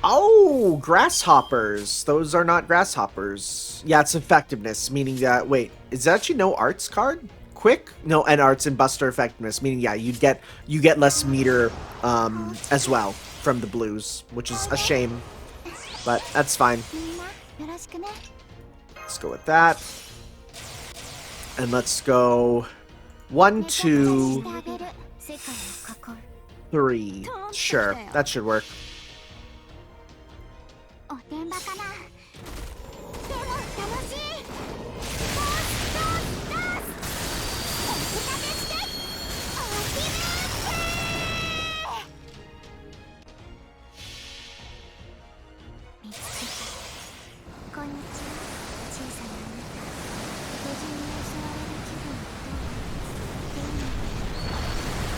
Oh, grasshoppers. Those are not grasshoppers. Yeah, it's effectiveness, meaning that... Wait, is that actually no arts card? Quick? No, and arts and buster effectiveness, meaning, yeah, you get less meter as well from the blues, which is a shame. But that's fine. Let's go with that. And let's go 1, 2, 3. Sure, that should work.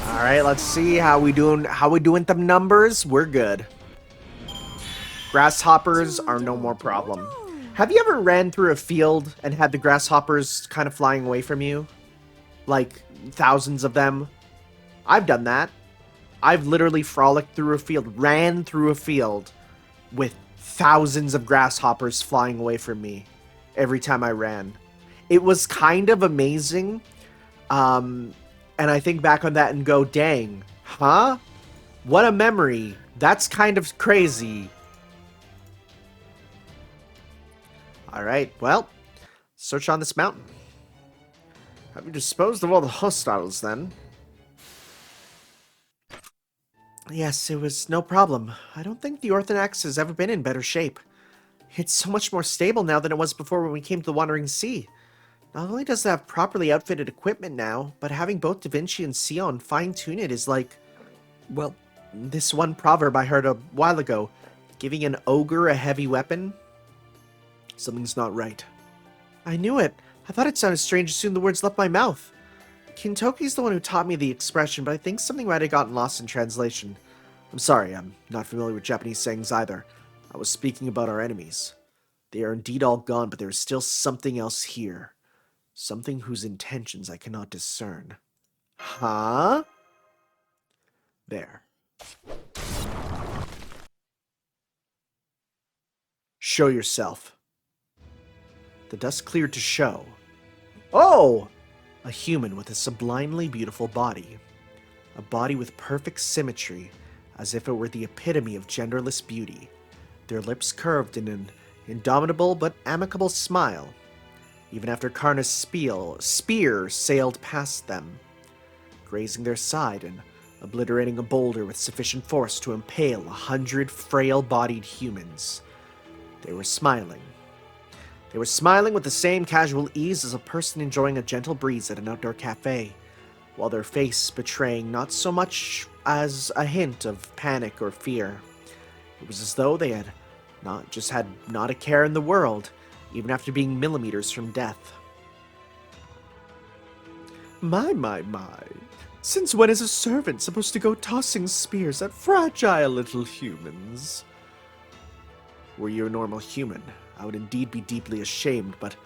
Alright, let's see how we doing them numbers. We're good. Grasshoppers are no more problem. Have you ever ran through a field and had the grasshoppers kind of flying away from you? Like, thousands of them? I've done that. I've literally frolicked through a field, ran through a field with thousands of grasshoppers flying away from me every time I ran. It was kind of amazing. And I think back on that and go, dang, huh? What a memory. That's kind of crazy. Alright, well, search on this mountain. Have you disposed of all the hostiles, then? Yes, it was no problem. I don't think the Orthodox has ever been in better shape. It's so much more stable now than it was before when we came to the Wandering Sea. Not only does it have properly outfitted equipment now, but having both Da Vinci and Sion fine-tune it is like... Well, this one proverb I heard a while ago. Giving an ogre a heavy weapon? Something's not right. I knew it. I thought it sounded strange as soon as the words left my mouth. Kintoki's the one who taught me the expression, but I think something might have gotten lost in translation. I'm sorry, I'm not familiar with Japanese sayings either. I was speaking about our enemies. They are indeed all gone, but there is still something else here. Something whose intentions I cannot discern. Huh? There. Show yourself. The dust cleared to show. Oh! A human with a sublimely beautiful body. A body with perfect symmetry, as if it were the epitome of genderless beauty. Their lips curved in an indomitable but amicable smile, even after Karna's spear sailed past them, grazing their side and obliterating a boulder with sufficient force to impale 100 frail-bodied humans. They were smiling. They were smiling with the same casual ease as a person enjoying a gentle breeze at an outdoor cafe, while their face betraying not so much as a hint of panic or fear. It was as though they had not a care in the world, even after being millimeters from death. My. Since when is a servant supposed to go tossing spears at fragile little humans? Were you a normal human, I would indeed be deeply ashamed, but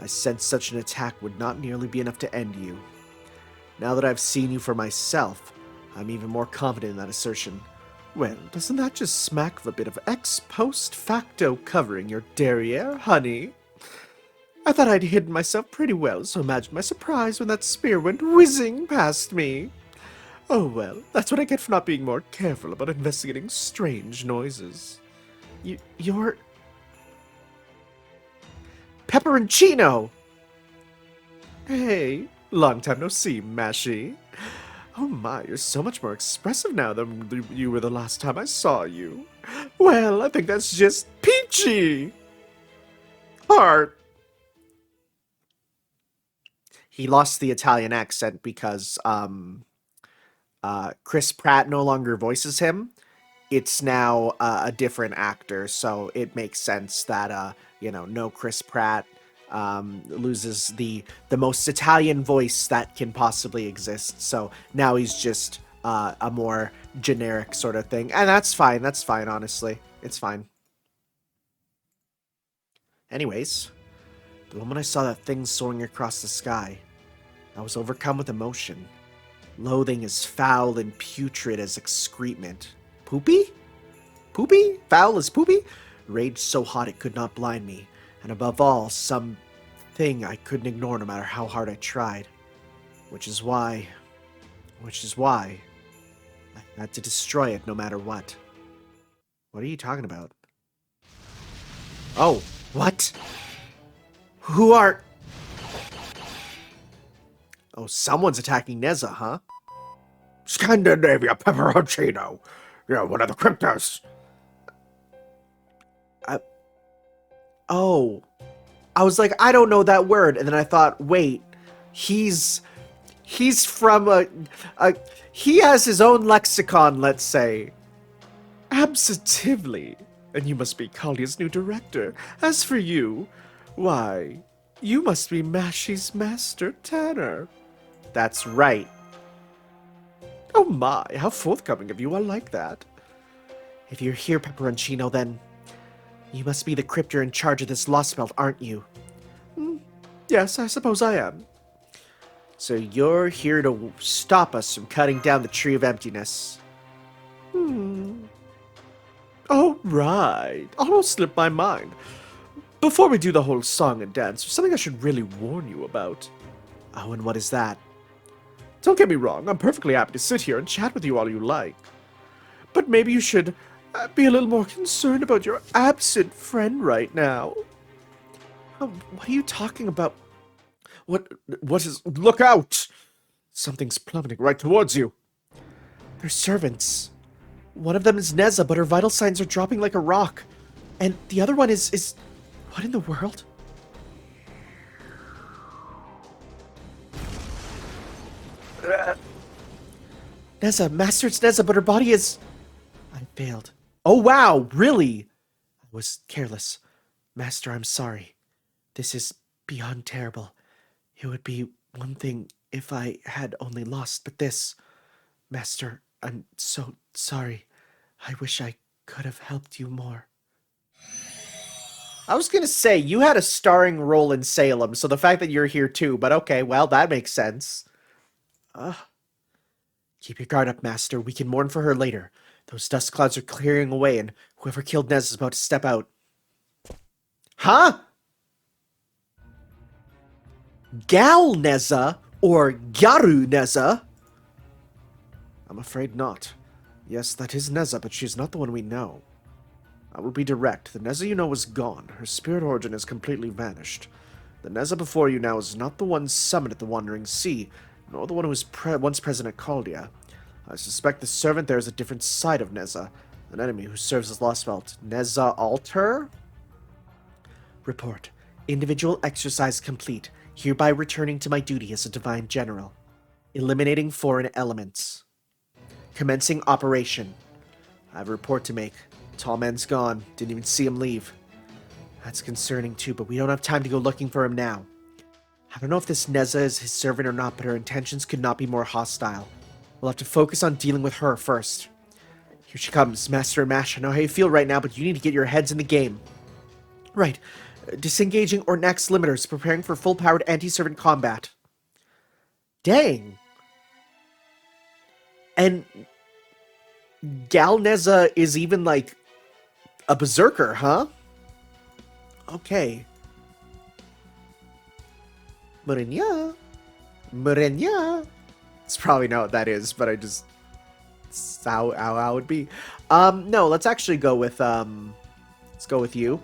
I sense such an attack would not nearly be enough to end you. Now that I've seen you for myself, I'm even more confident in that assertion. Well, doesn't that just smack of a bit of ex post facto covering your derriere, honey? I thought I'd hidden myself pretty well, so imagine my surprise when that spear went whizzing past me. Oh well, that's what I get for not being more careful about investigating strange noises. You're... Pepperoncino! Hey, long time no see, Mashy. Oh my, you're so much more expressive now than you were the last time I saw you. Well, I think that's just peachy! Heart! He lost the Italian accent because, Chris Pratt no longer voices him it's now a different actor, so it makes sense that no Chris Pratt loses the most Italian voice that can possibly exist. So now he's just a more generic sort of thing, and that's fine. That's fine, honestly. It's fine. Anyways, the moment I saw that thing soaring across the sky, I was overcome with emotion. Loathing as foul and putrid as excrement. Poopy? Poopy? Foul as poopy? Rage so hot it could not blind me, and above all, something I couldn't ignore no matter how hard I tried. Which is why I had to destroy it no matter what. What are you talking about? Oh, what? Who are... Oh, someone's attacking Neza, huh? Scandinavia pepperoncino. You're one of the cryptos. Oh. I was like, I don't know that word. And then I thought, wait, he's from he has his own lexicon, let's say. Absolutely. And you must be Kalia's new director. As for you, why, you must be Mashy's master tanner. That's right. Oh my, how forthcoming of you, I like that. If you're here, Pepperoncino, then you must be the cryptor in charge of this Lostbelt, aren't you? Yes, I suppose I am. So you're here to stop us from cutting down the Tree of Emptiness. Oh, right. Almost slipped my mind. Before we do the whole song and dance, there's something I should really warn you about. Oh, and what is that? Don't get me wrong, I'm perfectly happy to sit here and chat with you all you like. But maybe you should be a little more concerned about your absent friend right now. What are you talking about? What is... Look out! Something's plummeting right towards you. They're servants. One of them is Neza, but her vital signs are dropping like a rock. And the other one is... What in the world? Neza, Master, it's Neza, but her body is... I failed. Oh, wow, really? I was careless. Master, I'm sorry. This is beyond terrible. It would be one thing if I had only lost, but this... Master, I'm so sorry. I wish I could have helped you more. I was gonna say, you had a starring role in Salem, so the fact that you're here too, but okay, well, that makes sense. Keep your guard up, Master. We can mourn for her later. Those dust clouds are clearing away, and whoever killed Nez is about to step out. Huh? Gal Neza, or Gyaru Neza? I'm afraid not. Yes, that is Neza, but she's not the one we know. I will be direct. The Neza you know is gone. Her spirit origin has completely vanished. The Neza before you now is not the one summoned at the Wandering Sea, nor the one who was once present at Caldia. I suspect the servant there is a different side of Neza, an enemy who serves as Lostbelt. Neza Alter? Report. Individual exercise complete. Hereby returning to my duty as a Divine General. Eliminating foreign elements. Commencing operation. I have a report to make. Tall man's gone. Didn't even see him leave. That's concerning too, but we don't have time to go looking for him now. I don't know if this Neza is his servant or not, but her intentions could not be more hostile. We'll have to focus on dealing with her first. Here she comes, Master and Mash. I know how you feel right now, but you need to get your heads in the game. Right. Disengaging Ornax limiters, preparing for full-powered anti-servant combat. Dang. And Gal Neza is even, like, a berserker, huh? Okay. Murinya. It's probably not what that is, but it's how it would be. No, let's actually go with, let's go with you.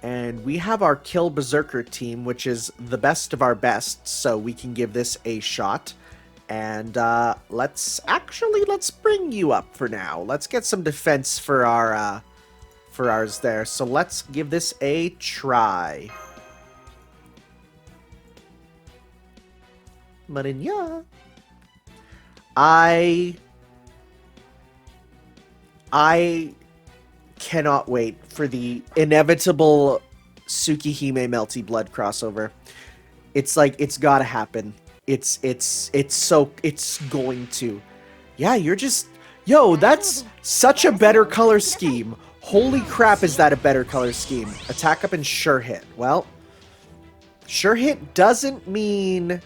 And we have our Kill Berserker team, which is the best of our best, so we can give this a shot. And let's bring you up for now. Let's get some defense for ours there. So let's give this a try. Marinya. I cannot wait for the inevitable Tsukihime Melty Blood crossover. It's like, it's gotta happen. It's going to. Yeah, you're just... Yo, that's such a better color scheme. Holy crap, is that a better color scheme. Attack up and sure hit. Well, sure hit doesn't mean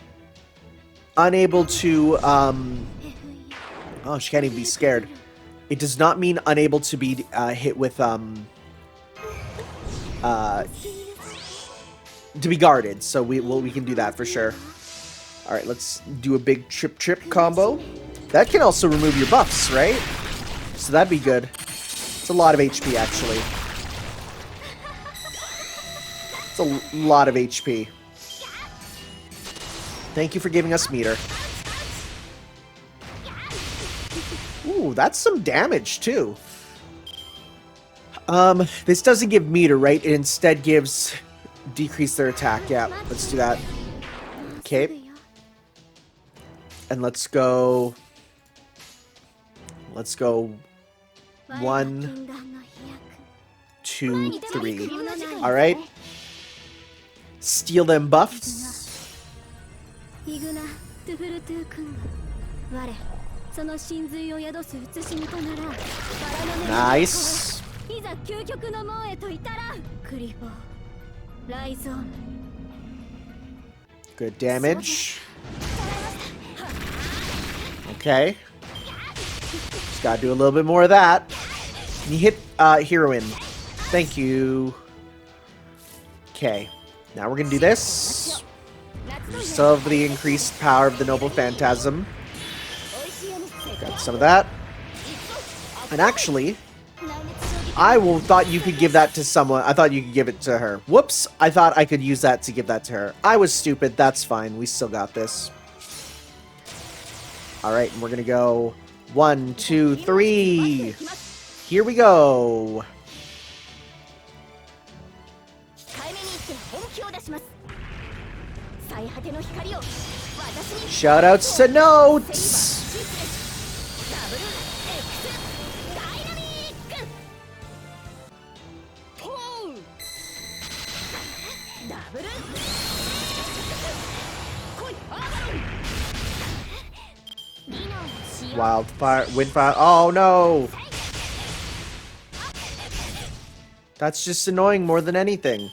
unable to, oh, she can't even be scared. It does not mean unable to be hit with, to be guarded. So we can do that for sure. All right, let's do a big trip combo. That can also remove your buffs, right? So that'd be good. It's a lot of HP, actually. It's a lot of HP. Thank you for giving us meter. Ooh, that's some damage, too. This doesn't give meter, right? It instead gives decrease their attack. Yeah, let's do that. Okay. And let's go... Let's go 1, 2, 3. Alright. Steal them buffs. Nice. Good damage. Okay. Just gotta do a little bit more of that. Can you hit heroine? Thank you. Okay. Now we're gonna do this. Still have the increased power of the Noble Phantasm. Got some of that. And actually, I thought you could give that to someone. I thought you could give it to her. Whoops. I thought I could use that to give that to her. I was stupid. That's fine. We still got this. Alright, and we're gonna go 1, 2, 3. Here we go. Shoutouts to Nautz. Wildfire, windfire. Oh no! That's just annoying more than anything.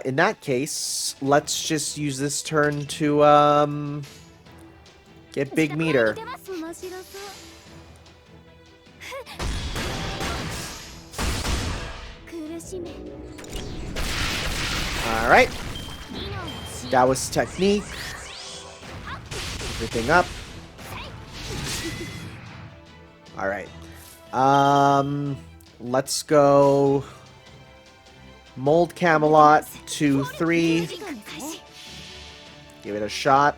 In that case, let's just use this turn to get big meter. Alright. That was technique. Everything up. Alright. Let's go Mold Camelot 2, 3. Give it a shot.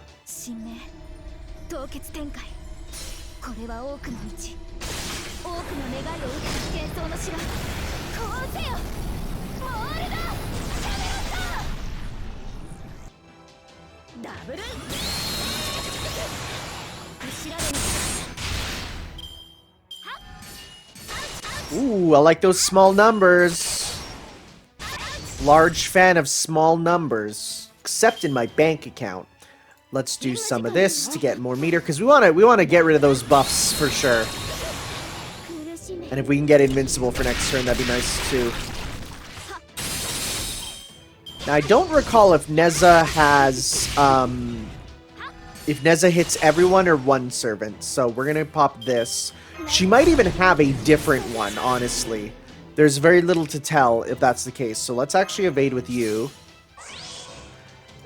Ooh, I like those small numbers. Large fan of small numbers, except in my bank account. Let's do some of this to get more meter, because we want to get rid of those buffs for sure. And if we can get invincible for next turn, that'd be nice too. Now I don't recall if Neza has if Neza hits everyone or one servant, so we're gonna pop this. She might even have a different one, honestly. There's very little to tell if that's the case. So let's actually evade with you.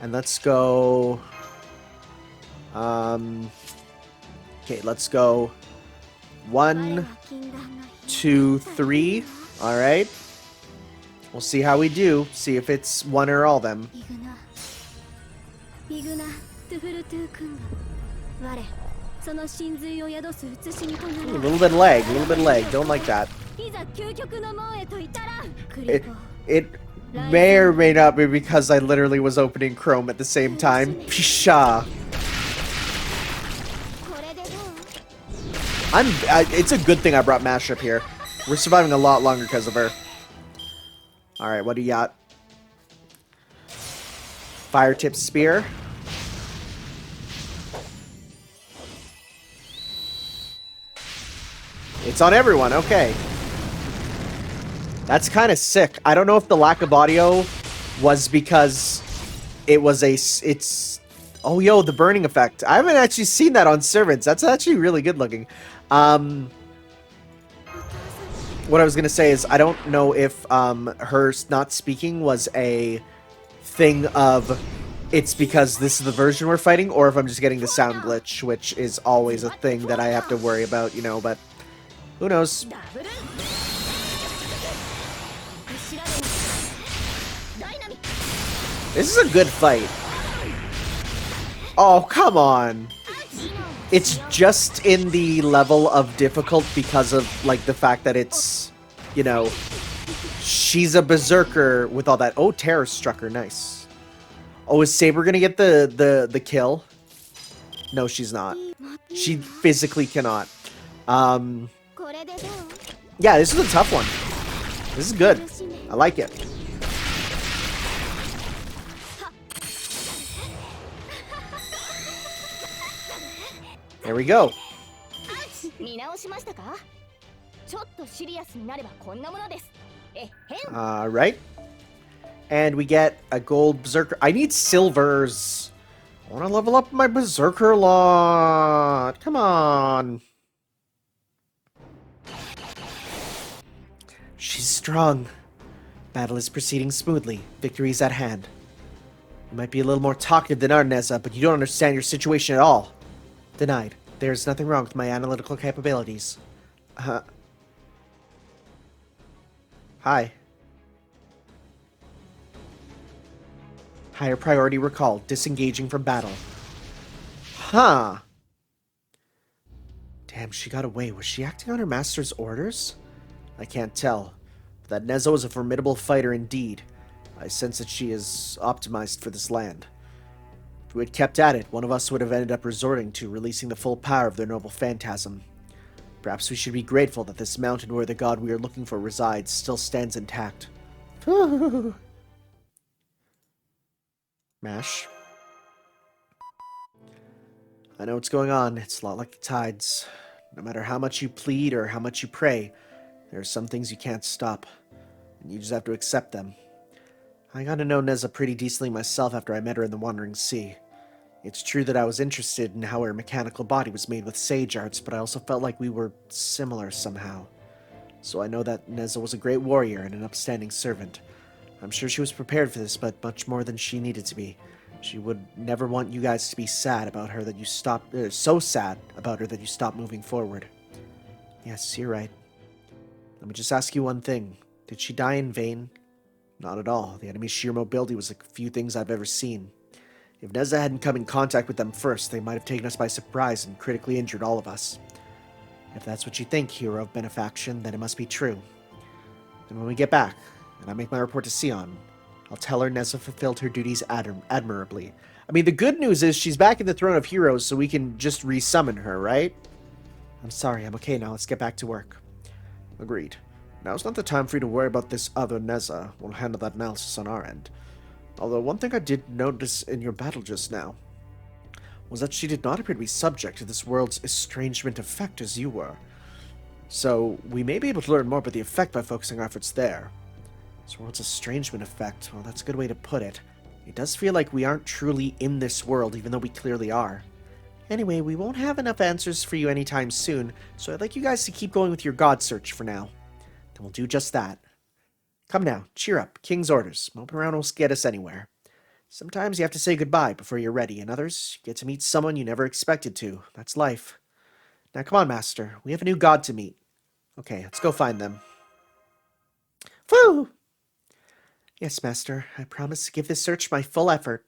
And let's go... okay, let's go 1, 2, 3. Alright. We'll see how we do. See if it's one or all of them. Ooh, a little bit of lag, a little bit of lag. Don't like that. It may or may not be because I literally was opening Chrome at the same time. Pisha. It's a good thing I brought Mashup here. We're surviving a lot longer because of her. Alright, what do you got? Fire tip spear. It's on everyone, okay. That's kind of sick. I don't know if the lack of audio was because it was oh, yo, the burning effect. I haven't actually seen that on servants. That's actually really good looking. What I was going to say is I don't know if her not speaking was a thing of it's because this is the version we're fighting, or if I'm just getting the sound glitch, which is always a thing that I have to worry about, you know, but who knows? This is a good fight. Oh, come on. It's just in the level of difficult because of, like, the fact that it's, you know, she's a berserker with all that. Oh, terror struck her. Nice. Oh, is Saber gonna get the kill? No, she's not. She physically cannot. Yeah, this is a tough one. This is good. I like it. There we go. Alright. And we get a gold berserker. I need silvers. I want to level up my berserker lot. Come on. She's strong. Battle is proceeding smoothly. Victory is at hand. You might be a little more talkative than our Neza, but you don't understand your situation at all. Denied. There's nothing wrong with my analytical capabilities. Hi. Higher priority recalled. Disengaging from battle. Huh. Damn, she got away. Was she acting on her master's orders? I can't tell. But that Neza is a formidable fighter indeed. I sense that she is optimized for this land. If we had kept at it, one of us would have ended up resorting to releasing the full power of their noble phantasm. Perhaps we should be grateful that this mountain where the god we are looking for resides still stands intact. Mash. I know what's going on. It's a lot like the tides. No matter how much you plead or how much you pray, there are some things you can't stop, and you just have to accept them. I got to know Neza pretty decently myself after I met her in the Wandering Sea. It's true that I was interested in how her mechanical body was made with sage arts, but I also felt like we were similar somehow. So I know that Neza was a great warrior and an upstanding servant. I'm sure she was prepared for this, but much more than she needed to be. She would never want you guys to be sad about her that you stopped, so sad about her that you stopped moving forward. Yes, you're right. Let me just ask you one thing. Did she die in vain? Not at all. The enemy's sheer mobility was like few things I've ever seen. If Neza hadn't come in contact with them first, they might have taken us by surprise and critically injured all of us. If that's what you think, hero of benefaction, then it must be true. And when we get back, and I make my report to Sion, I'll tell her Neza fulfilled her duties admirably. I mean, the good news is she's back in the Throne of Heroes, so we can just resummon her, right? I'm sorry, I'm okay now. Let's get back to work. Agreed. Now's not the time for you to worry about this other Neza. We'll handle that analysis on our end. Although one thing I did notice in your battle just now was that she did not appear to be subject to this world's estrangement effect as you were. So we may be able to learn more about the effect by focusing our efforts there. This world's estrangement effect, well, that's a good way to put it. It does feel like we aren't truly in this world, even though we clearly are. Anyway, we won't have enough answers for you anytime soon, so I'd like you guys to keep going with your god search for now. Then we'll do just that. Come now, cheer up. King's orders. Moping around won't get us anywhere. Sometimes you have to say goodbye before you're ready, and others, you get to meet someone you never expected to. That's life. Now come on, Master. We have a new god to meet. Okay, let's go find them. Woo! Yes, Master. I promise to give this search my full effort.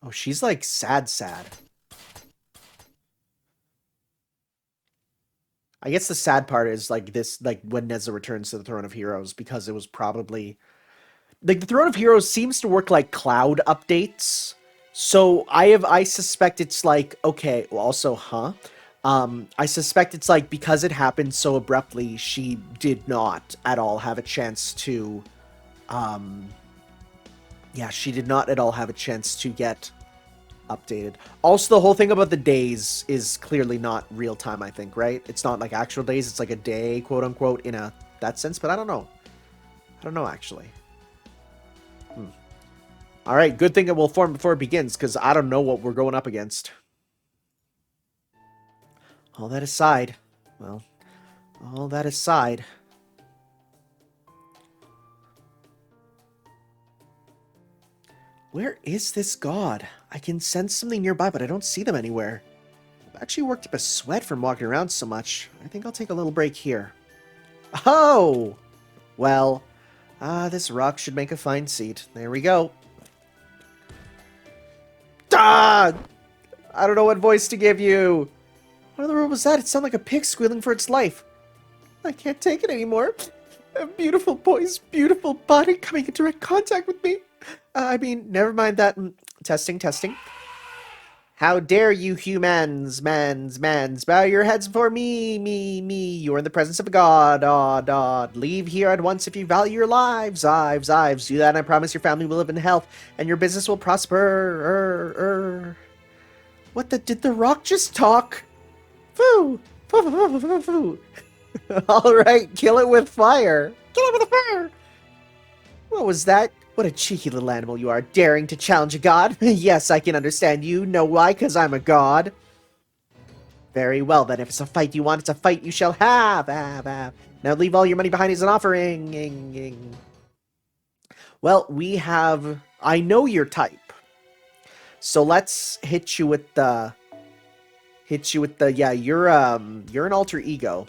Oh, she's like sad. I guess the sad part is like this, like when Neza returns to the Throne of Heroes, because it was probably like the Throne of Heroes seems to work like cloud updates. So I suspect it's like, okay, well also, I suspect it's like because it happened so abruptly, she did not at all have a chance to, yeah, she did not at all have a chance to get updated. Also, the whole thing about the days is clearly not real time, I think, right? It's not like actual days, it's like a day, quote unquote, in that sense, but I don't know. I don't know, actually. Alright, good thing it will form before it begins, because I don't know what we're going up against. All that aside, well, all that aside... Where is this god? I can sense something nearby, but I don't see them anywhere. I've actually worked up a sweat from walking around so much. I think I'll take a little break here. Oh! Well, this rock should make a fine seat. There we go. Ah! I don't know what voice to give you. What in the world was that? It sounded like a pig squealing for its life. I can't take it anymore. A beautiful boy's beautiful body coming in direct contact with me. I mean, never mind that. Testing. How dare you humans, mans, bow your heads before me. You are in the presence of a god, Leave here at once if you value your lives. Ives. Do that and I promise your family will live in health and your business will prosper. What did the rock just talk? Foo. Alright, kill it with fire. What was that? What a cheeky little animal you are, daring to challenge a god. Yes, I can understand you. Know why? Because I'm a god. Very well, then. If it's a fight you want, it's a fight you shall have. Now leave all your money behind as an offering. Well, we have... I know your type. So let's hit you with the... Yeah, you're an alter ego.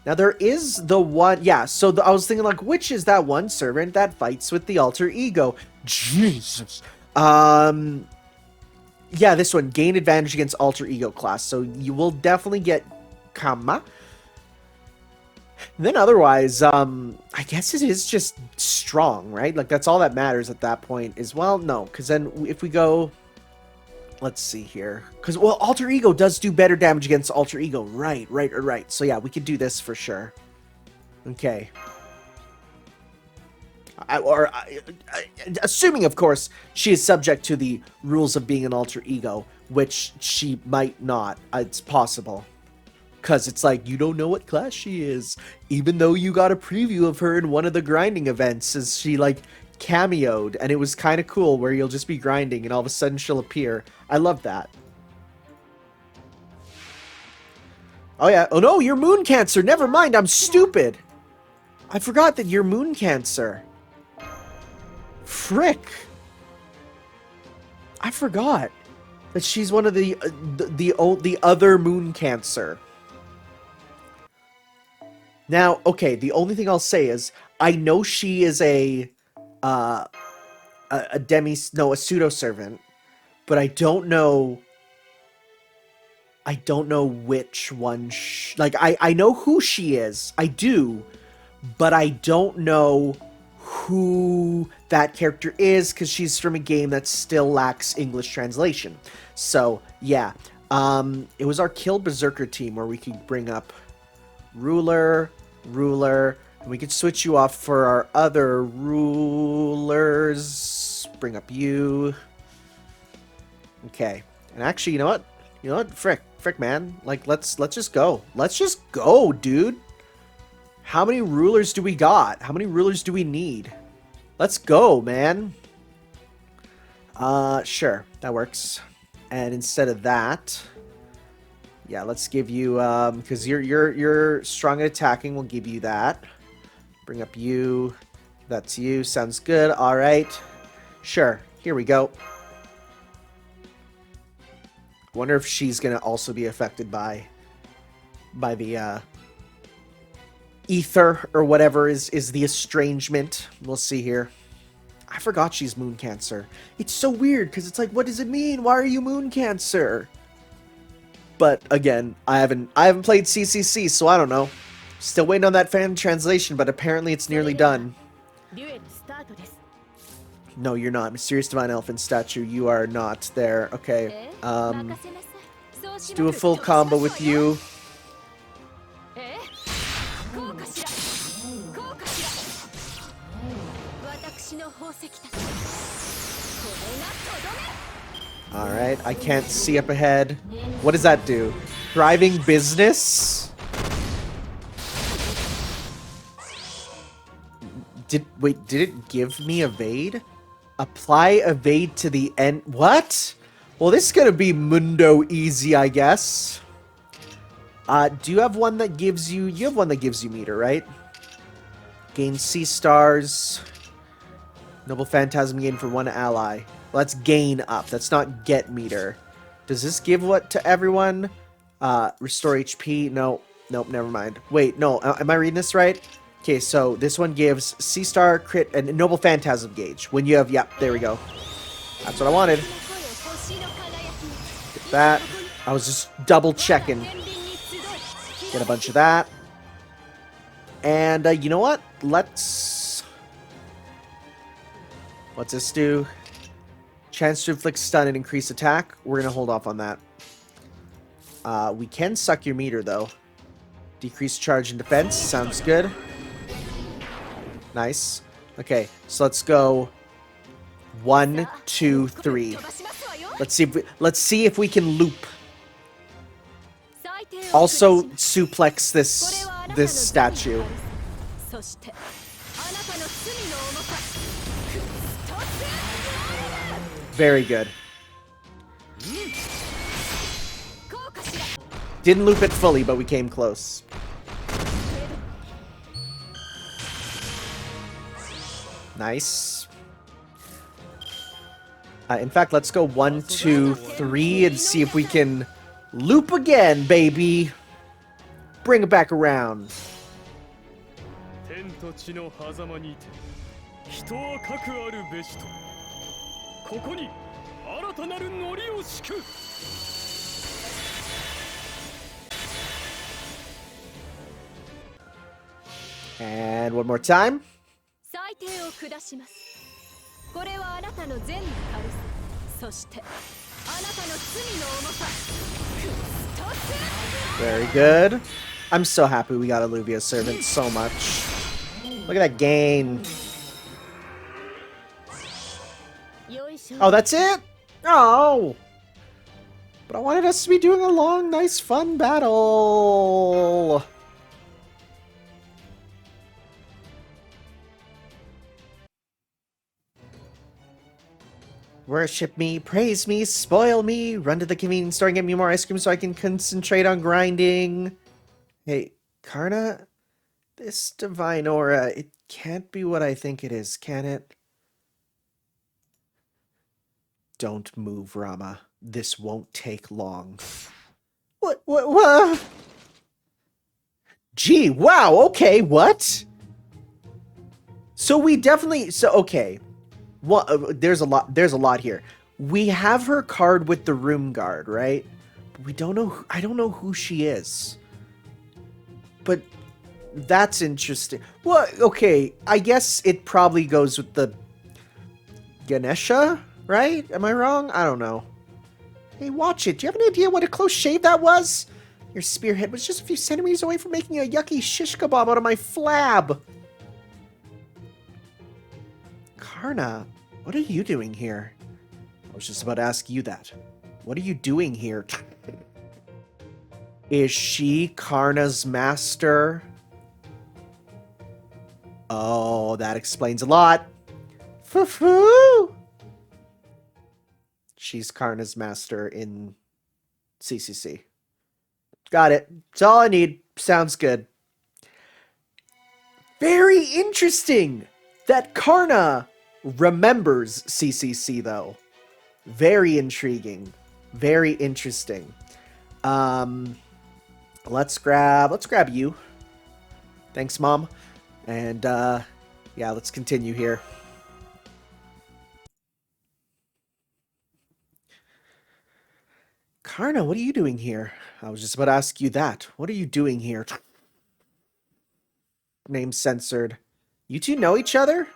Now, there is the one... Yeah, so I was thinking, like, which is that one servant that fights with the alter ego? Jesus. Yeah, this one. Gain advantage against alter ego class. So you will definitely get Kama. Then otherwise, I guess it is just strong, right? Like, that's all that matters at that point is... Well, no, because then if we go... Let's see here. Because, well, Alter Ego does do better damage against Alter Ego. Right. So, yeah, we could do this for sure. Okay. Assuming, of course, she is subject to the rules of being an Alter Ego, which she might not. It's possible. Because it's like, you don't know what class she is. Even though you got a preview of her in one of the grinding events as she, like... cameoed, and it was kind of cool where you'll just be grinding and all of a sudden she'll appear. I love that. Oh yeah. Oh no, you're Moon Cancer. Never mind, I'm stupid. I forgot that you're Moon Cancer. Frick. I forgot that she's one of the other Moon Cancer. Now, okay, the only thing I'll say is I know she is a pseudo servant, but I don't know which one like I know who she is. I do, but I don't know who that character is because she's from a game that still lacks English translation. So, yeah. It was our Kill Berserker team where we could bring up Ruler, and we could switch you off for our other rulers. Bring up you. Okay. And actually, you know what? Frick, man. Like, let's just go. Let's just go, dude. How many rulers do we got? How many rulers do we need? Let's go, man. Sure. That works. And instead of that... Yeah, let's give you, because you're strong at attacking, we'll give you that. Bring up you. That's you. Sounds good. All right. Sure. Here we go. Wonder if she's gonna also be affected by the ether or whatever is the estrangement. We'll see here. I forgot she's Moon Cancer. It's so weird because it's like, what does it mean? Why are you Moon Cancer? But again, I haven't played CCC, so I don't know. Still waiting on that fan translation, but apparently it's nearly done. No, you're not. Mysterious Divine Elephant statue. You are not there. Okay. Let's do a full combo with you. Alright, I can't see up ahead. What does that do? Thriving business? Did it give me evade? Apply evade to the end. What? Well, this is gonna be Mundo easy, I guess. Do you have one that gives you... You have one that gives you meter, right? Gain C stars. Noble Phantasm gain for one ally. Well, that's gain up. That's not get meter. Does this give what to everyone? Restore HP? No. Nope, never mind. Wait, no. Am I reading this right? Okay, so this one gives C-Star, crit, and Noble Phantasm gauge. When you have... Yep, there we go. That's what I wanted. Get that. I was just double checking. Get a bunch of that. And, you know what? Let's... What's this do? Chance to inflict stun and increase attack. We're going to hold off on that. We can suck your meter, though. Decrease charge and defense. Sounds good. Nice. Okay, so let's go 1, 2, 3. Let's see if we can loop. Also suplex this statue. Very good. Didn't loop it fully, but we came close. Nice. In fact, let's go 1, 2, 3 and see if we can loop again, baby. Bring it back around. And one more time. Very good. I'm so happy we got Alluvia's Servant so much. Look at that gain. Oh, that's it? Oh! But I wanted us to be doing a long, nice, fun battle. Worship me, praise me, spoil me, run to the convenience store and get me more ice cream so I can concentrate on grinding. Hey, Karna, this divine aura, it can't be what I think it is, can it? Don't move, Rama. This won't take long. What? Gee, wow, okay, what? So we definitely, okay. Well, there's a lot here. We have her card with the room guard, right? But we don't know. I don't know who she is. But that's interesting. Well, okay. I guess it probably goes with the Ganesha, right? Am I wrong? I don't know. Hey, watch it. Do you have any idea what a close shave that was? Your spearhead was just a few centimeters away from making a yucky shish kebab out of my flab. Karna, what are you doing here? I was just about to ask you that. What are you doing here? Is she Karna's master? Oh, that explains a lot. Foo-foo! She's Karna's master in CCC. Got it. It's all I need. Sounds good. Very interesting that Karna remembers CCC, though. Very intriguing. Very interesting. Let's grab you. Thanks, Mom. And, yeah, let's continue here. Karna, what are you doing here? I was just about to ask you that. What are you doing here? Name censored. You two know each other?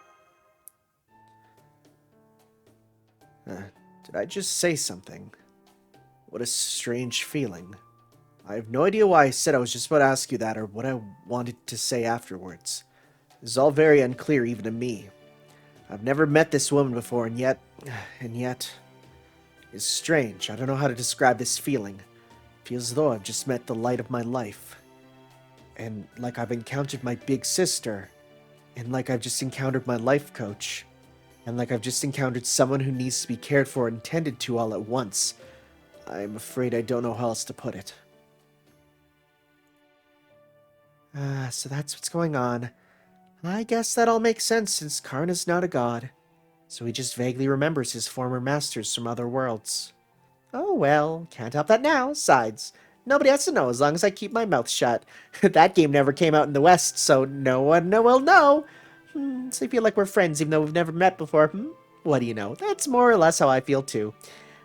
Did I just say something? What a strange feeling. I have no idea why I said I was just about to ask you that or what I wanted to say afterwards. This is all very unclear even to me. I've never met this woman before, and yet, it's strange. I don't know how to describe this feeling. It feels as though I've just met the light of my life. And like I've encountered my big sister. And like I've just encountered my life coach. And like I've just encountered someone who needs to be cared for and tended to all at once. I'm afraid I don't know how else to put it. So that's what's going on. I guess that all makes sense since Karna's not a god. So he just vaguely remembers his former masters from other worlds. Oh well, can't help that now. Besides, nobody has to know as long as I keep my mouth shut. That game never came out in the West, so no one will know. So I feel like we're friends even though we've never met before. What do you know? That's more or less how I feel too.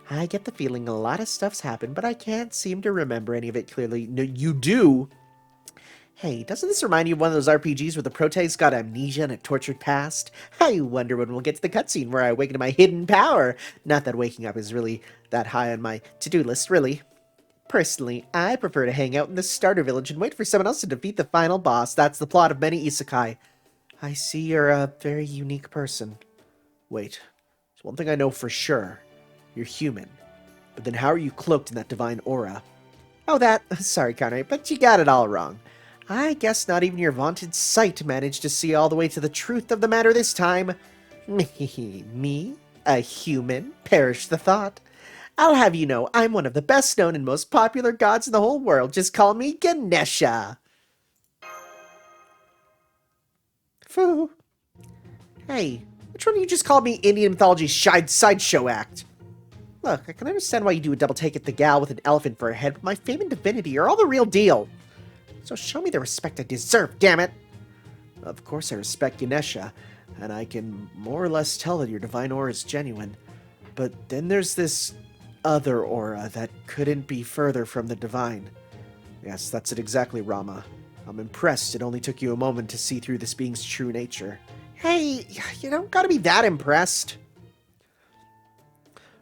I get the feeling a lot of stuff's happened, but I can't seem to remember any of it clearly. No, you do. Hey, doesn't this remind you of one of those RPGs where the protagonist got amnesia and a tortured past? I wonder when we'll get to the cutscene where I awaken to my hidden power. Not that waking up is really that high on my to-do list, really. Personally, I prefer to hang out in the starter village and wait for someone else to defeat the final boss. That's the plot of many isekai. I see you're a very unique person. Wait, there's one thing I know for sure. You're human. But then how are you cloaked in that divine aura? Oh, sorry, Connor, but you got it all wrong. I guess not even your vaunted sight managed to see all the way to the truth of the matter this time. Me? A human? Perish the thought. I'll have you know, I'm one of the best known and most popular gods in the whole world. Just call me Ganesha. Foo. Hey, which one of you just called me Indian mythology sideshow act? Look, I can understand why you do a double take at the gal with an elephant for a head, but my fame and divinity are all the real deal. So show me the respect I deserve, damn it! Of course I respect Ganesha, and I can more or less tell that your divine aura is genuine. But then there's this other aura that couldn't be further from the divine. Yes, that's it exactly, Rama. I'm impressed it only took you a moment to see through this being's true nature. Hey, you don't gotta be that impressed.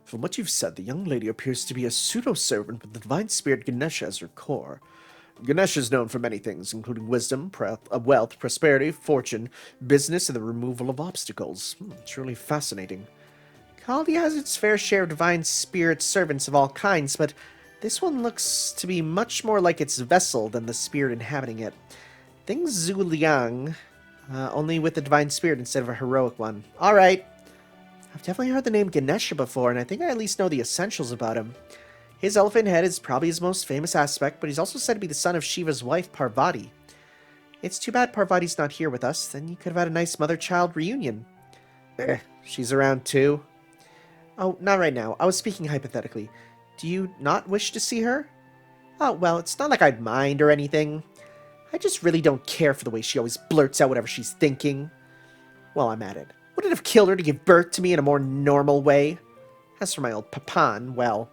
From what you've said, the young lady appears to be a pseudo-servant with the divine spirit Ganesha as her core. Ganesh is known for many things, including wisdom, wealth, prosperity, fortune, business, and the removal of obstacles. Truly fascinating. Kaldi has its fair share of divine spirit servants of all kinds, but this one looks to be much more like its vessel than the spirit inhabiting it. Things Zhu Liang, only with the divine spirit instead of a heroic one. Alright. I've definitely heard the name Ganesha before, and I think I at least know the essentials about him. His elephant head is probably his most famous aspect, but he's also said to be the son of Shiva's wife, Parvati. It's too bad Parvati's not here with us, then you could have had a nice mother-child reunion. She's around too. Oh, not right now. I was speaking hypothetically. Do you not wish to see her? Oh, well, it's not like I'd mind or anything. I just really don't care for the way she always blurts out whatever she's thinking. Well, I'm at it. Would it have killed her to give birth to me in a more normal way? As for my old Papan, well,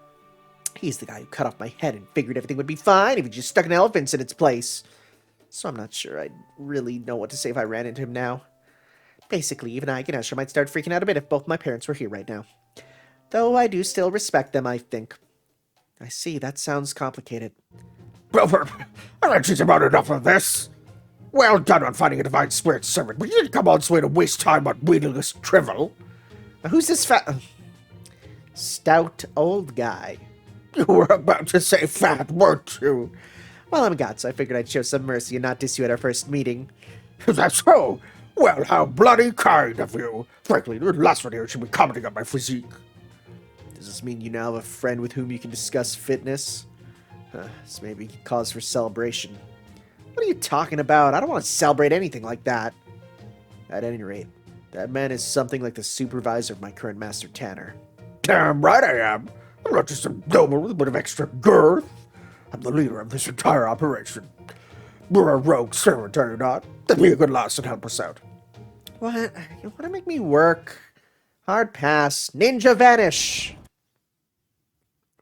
he's the guy who cut off my head and figured everything would be fine if he just stuck an elephant in its place. So I'm not sure I'd really know what to say if I ran into him now. Basically, even I, Ganesha, might start freaking out a bit if both my parents were here right now. Though I do still respect them, I think. I see, that sounds complicated. Brother, I teach about enough of this. Well done on finding a divine spirit servant, but you didn't come all this way to waste time on meaningless drivel. Now, who's this stout old guy? You were about to say fat, weren't you? Well, I'm a god, so I figured I'd show some mercy and not diss you at our first meeting. That's so. Well, how bloody kind of you. Frankly, the last one here should be commenting on my physique. Does this mean you now have a friend with whom you can discuss fitness? This may be cause for celebration. What are you talking about? I don't want to celebrate anything like that. At any rate, that man is something like the supervisor of my current master, Tanner. Damn right I am. I'm not just a noble with a bit of extra girth. I'm the leader of this entire operation. You're a rogue servant, are you not? Then be a good lass and help us out. What? You want to make me work? Hard pass. Ninja vanish!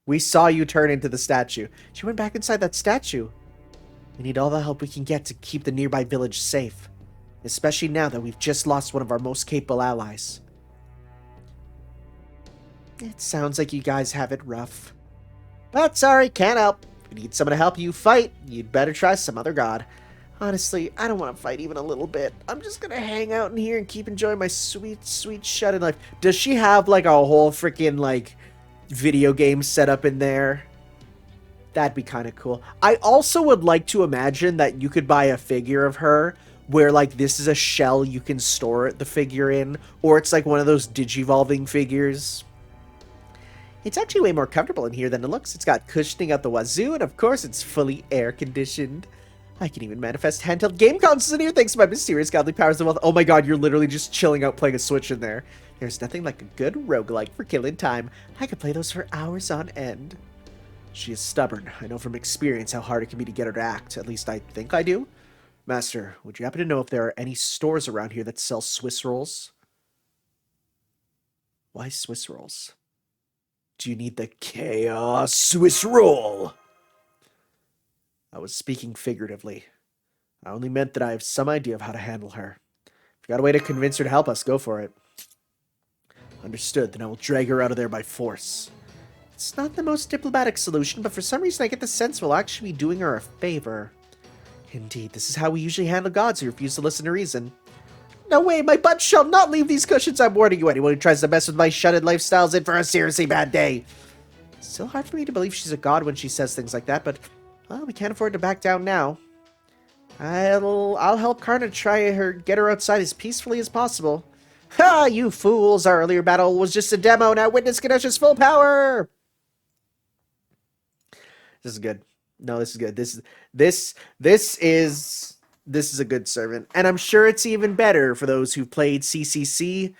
We saw you turn into the statue. She went back inside that statue. We need all the help we can get to keep the nearby village safe. Especially now that we've just lost one of our most capable allies. It sounds like you guys have it rough. But sorry, can't help. If you need someone to help you fight, you'd better try some other god. Honestly, I don't want to fight even a little bit. I'm just gonna hang out in here and keep enjoying my sweet, sweet shut-in life. Does she have, like, a whole freaking, like, video game set up in there? That'd be kind of cool. I also would like to imagine that you could buy a figure of her where, like, this is a shell you can store the figure in, or it's, like, one of those digivolving figures. It's actually way more comfortable in here than it looks. It's got cushioning out the wazoo, and of course, it's fully air-conditioned. I can even manifest handheld game consoles in here thanks to my mysterious godly powers of wealth. Oh my god, you're literally just chilling out playing a Switch in there. There's nothing like a good roguelike for killing time. I could play those for hours on end. She is stubborn. I know from experience how hard it can be to get her to act. At least I think I do. Master, would you happen to know if there are any stores around here that sell Swiss rolls? Why Swiss rolls? Do you need the Chaos Swiss roll? I was speaking figuratively. I only meant that I have some idea of how to handle her. If you got a way to convince her to help us, go for it. Understood, then I will drag her out of there by force. It's not the most diplomatic solution, but for some reason I get the sense we'll actually be doing her a favor. Indeed, this is how we usually handle gods who refuse to listen to reason. No way, my butt shall not leave these cushions. I'm warning you, anyone who tries to mess with my shut-in lifestyle's in for a seriously bad day. It's still hard for me to believe she's a god when she says things like that, but, well, we can't afford to back down now. I'll help Karna get her outside as peacefully as possible. Ha, you fools! Our earlier battle was just a demo, now witness Ganesh's full power! This is good. No, this is good. This is a good servant. And I'm sure it's even better for those who've played CCC,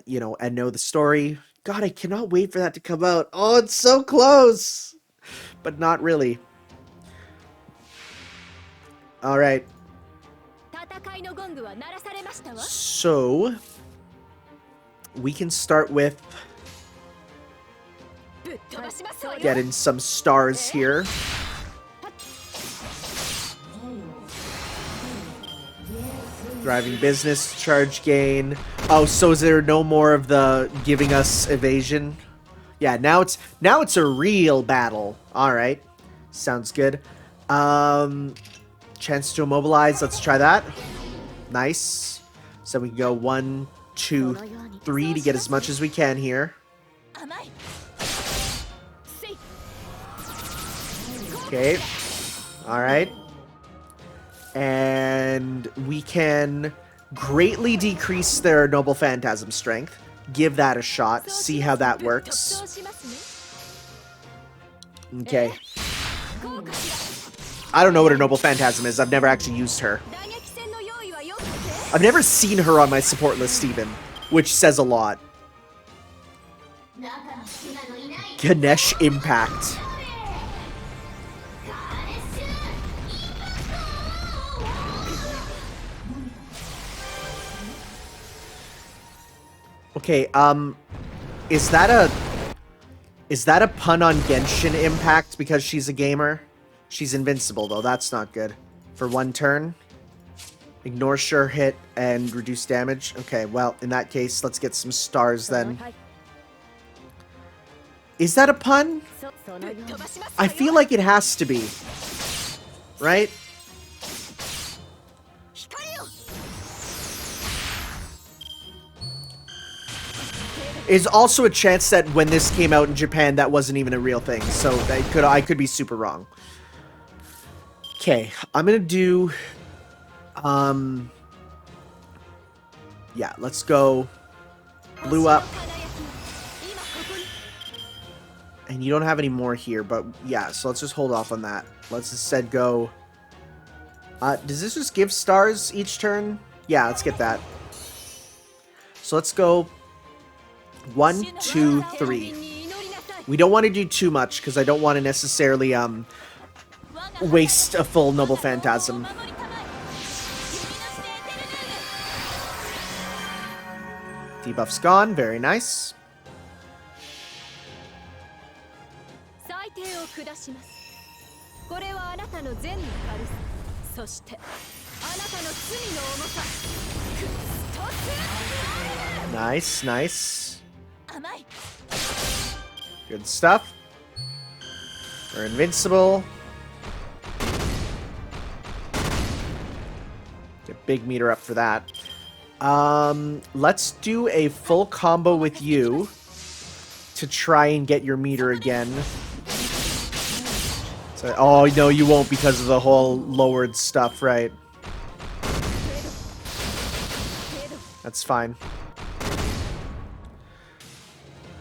you know, and know the story. God, I cannot wait for that to come out. Oh, it's so close! But not really. Alright. So, we can start with getting some stars here. Driving business, charge gain. Oh, so is there no more of the giving us evasion? Yeah, now it's a real battle. Alright. Sounds good. Chance to immobilize, let's try that. Nice. So we can go 1, 2, 3 to get as much as we can here. Okay. Alright. And we can greatly decrease their Noble Phantasm strength. Give that a shot. See how that works. Okay. I don't know what a Noble Phantasm is. I've never actually used her. I've never seen her on my support list even, which says a lot. Ganesh Impact. Okay, is that a pun on Genshin Impact because she's a gamer? She's invincible though, that's not good. For 1 turn. Ignore sure hit and reduce damage. Okay, well, in that case, let's get some stars then. Is that a pun? I feel like it has to be. Right? There's also a chance that when this came out in Japan, that wasn't even a real thing. So I could be super wrong. Okay, I'm gonna do... yeah, let's go blue up. And you don't have any more here, but yeah, so let's just hold off on that. Let's instead go... does this just give stars each turn? Yeah, let's get that. So let's go 1, 2, 3. We don't want to do too much, because I don't want to necessarily, waste a full Noble Phantasm. Debuff's gone, very nice. Nice, nice. Good stuff. We're invincible. Get big meter up for that. Let's do a full combo with you to try and get your meter again. So, oh, no, you won't because of the whole lowered stuff, right? That's fine.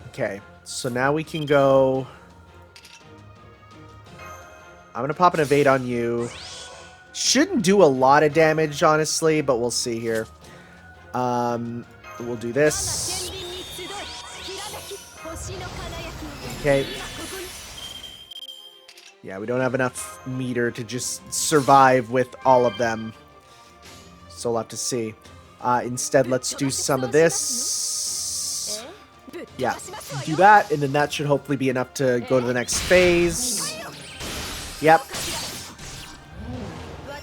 Okay, so now we can go... I'm going to pop an evade on you. Shouldn't do a lot of damage, honestly, but we'll see here. We'll do this. Okay. Yeah, we don't have enough meter to just survive with all of them. So we'll have to see. Instead, let's do some of this. Yeah, do that, and then that should hopefully be enough to go to the next phase. Yep.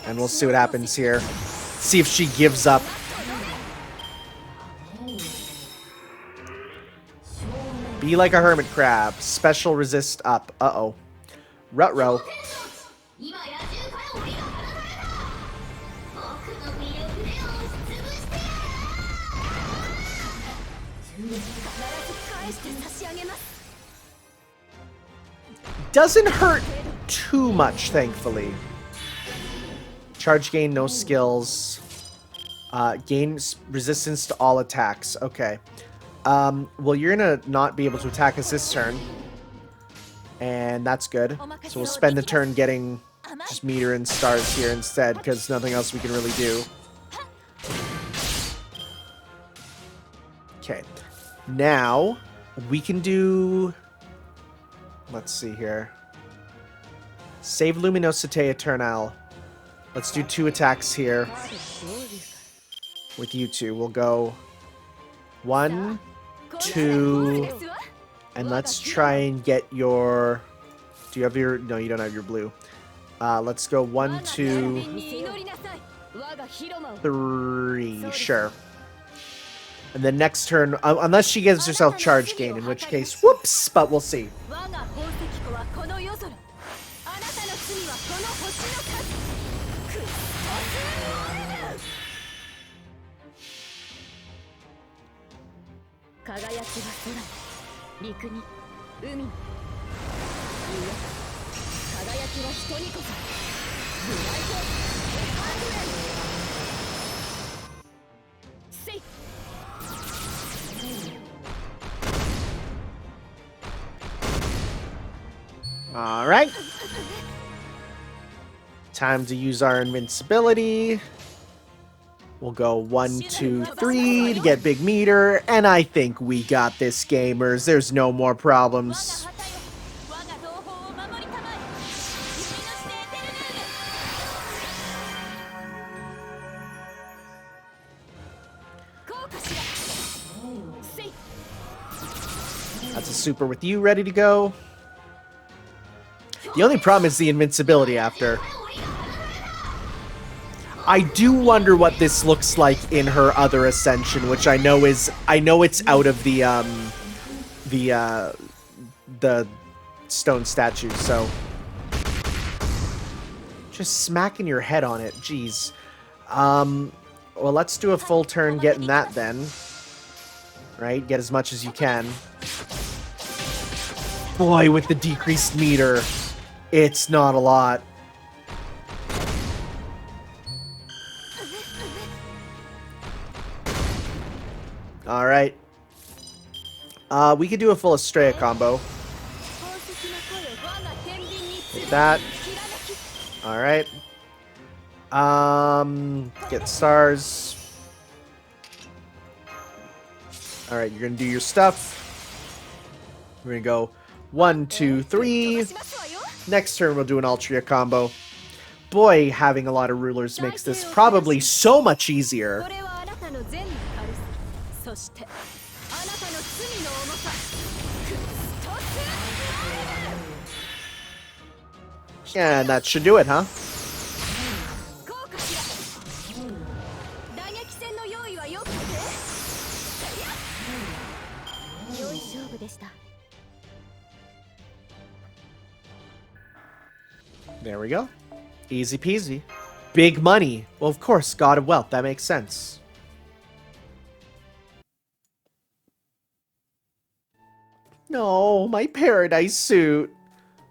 And we'll see what happens here. See if she gives up. Be like a hermit crab. Special resist up. Uh-oh. Ruh-roh. Doesn't hurt too much, thankfully. Charge gain, no skills. Gains resistance to all attacks. Okay. Well, you're gonna not be able to attack us this turn. And that's good. So we'll spend the turn getting just meter and stars here instead, because nothing else we can really do. Okay. Now, we can do... Let's see here. Save Luminosité Eternal. Let's do 2 attacks here. With you two. We'll go 1, 2, and let's try and get your... Do you have your... No, you don't have your blue. Let's go 1, 2, 3. Sure. And then next turn, unless she gives herself charge gain, in which case, whoops, but we'll see. All right. Time to use our invincibility. We'll go 1, 2, 3 to get big meter, and I think we got this, gamers. There's no more problems. That's a super with you ready to go. The only problem is the invincibility after. I do wonder what this looks like in her other ascension, which I know is... I know it's out of the stone statue, so... Just smacking your head on it, jeez. Well, let's do a full turn getting that then. Right? Get as much as you can. Boy, with the decreased meter, it's not a lot. Alright. We could do a full Estrella combo. Like that. Alright. Get stars. Alright, you're gonna do your stuff. We're gonna go 1, 2, 3. Next turn we'll do an Altria combo. Boy, having a lot of rulers makes this probably so much easier. Yeah, and that should do it, huh? でした。 There we go. Easy peasy. Big money. Well, of course, God of Wealth. That makes sense. No, my paradise suit.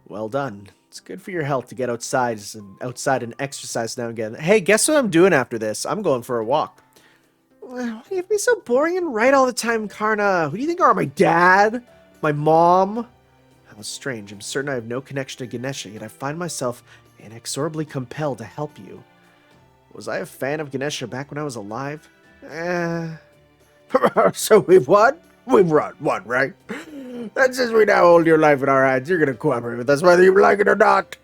Well done. It's good for your health to get outside and exercise now and again. Hey, guess what I'm doing after this? I'm going for a walk. Why do you have to be so boring and right all the time, Karna? Who do you think are my dad? My mom? How strange. I'm certain I have no connection to Ganesha, yet I find myself inexorably compelled to help you. Was I a fan of Ganesha back when I was alive? So we've won? We've won, right? That says we now hold your life in our hands. You're gonna cooperate with us whether you like it or not.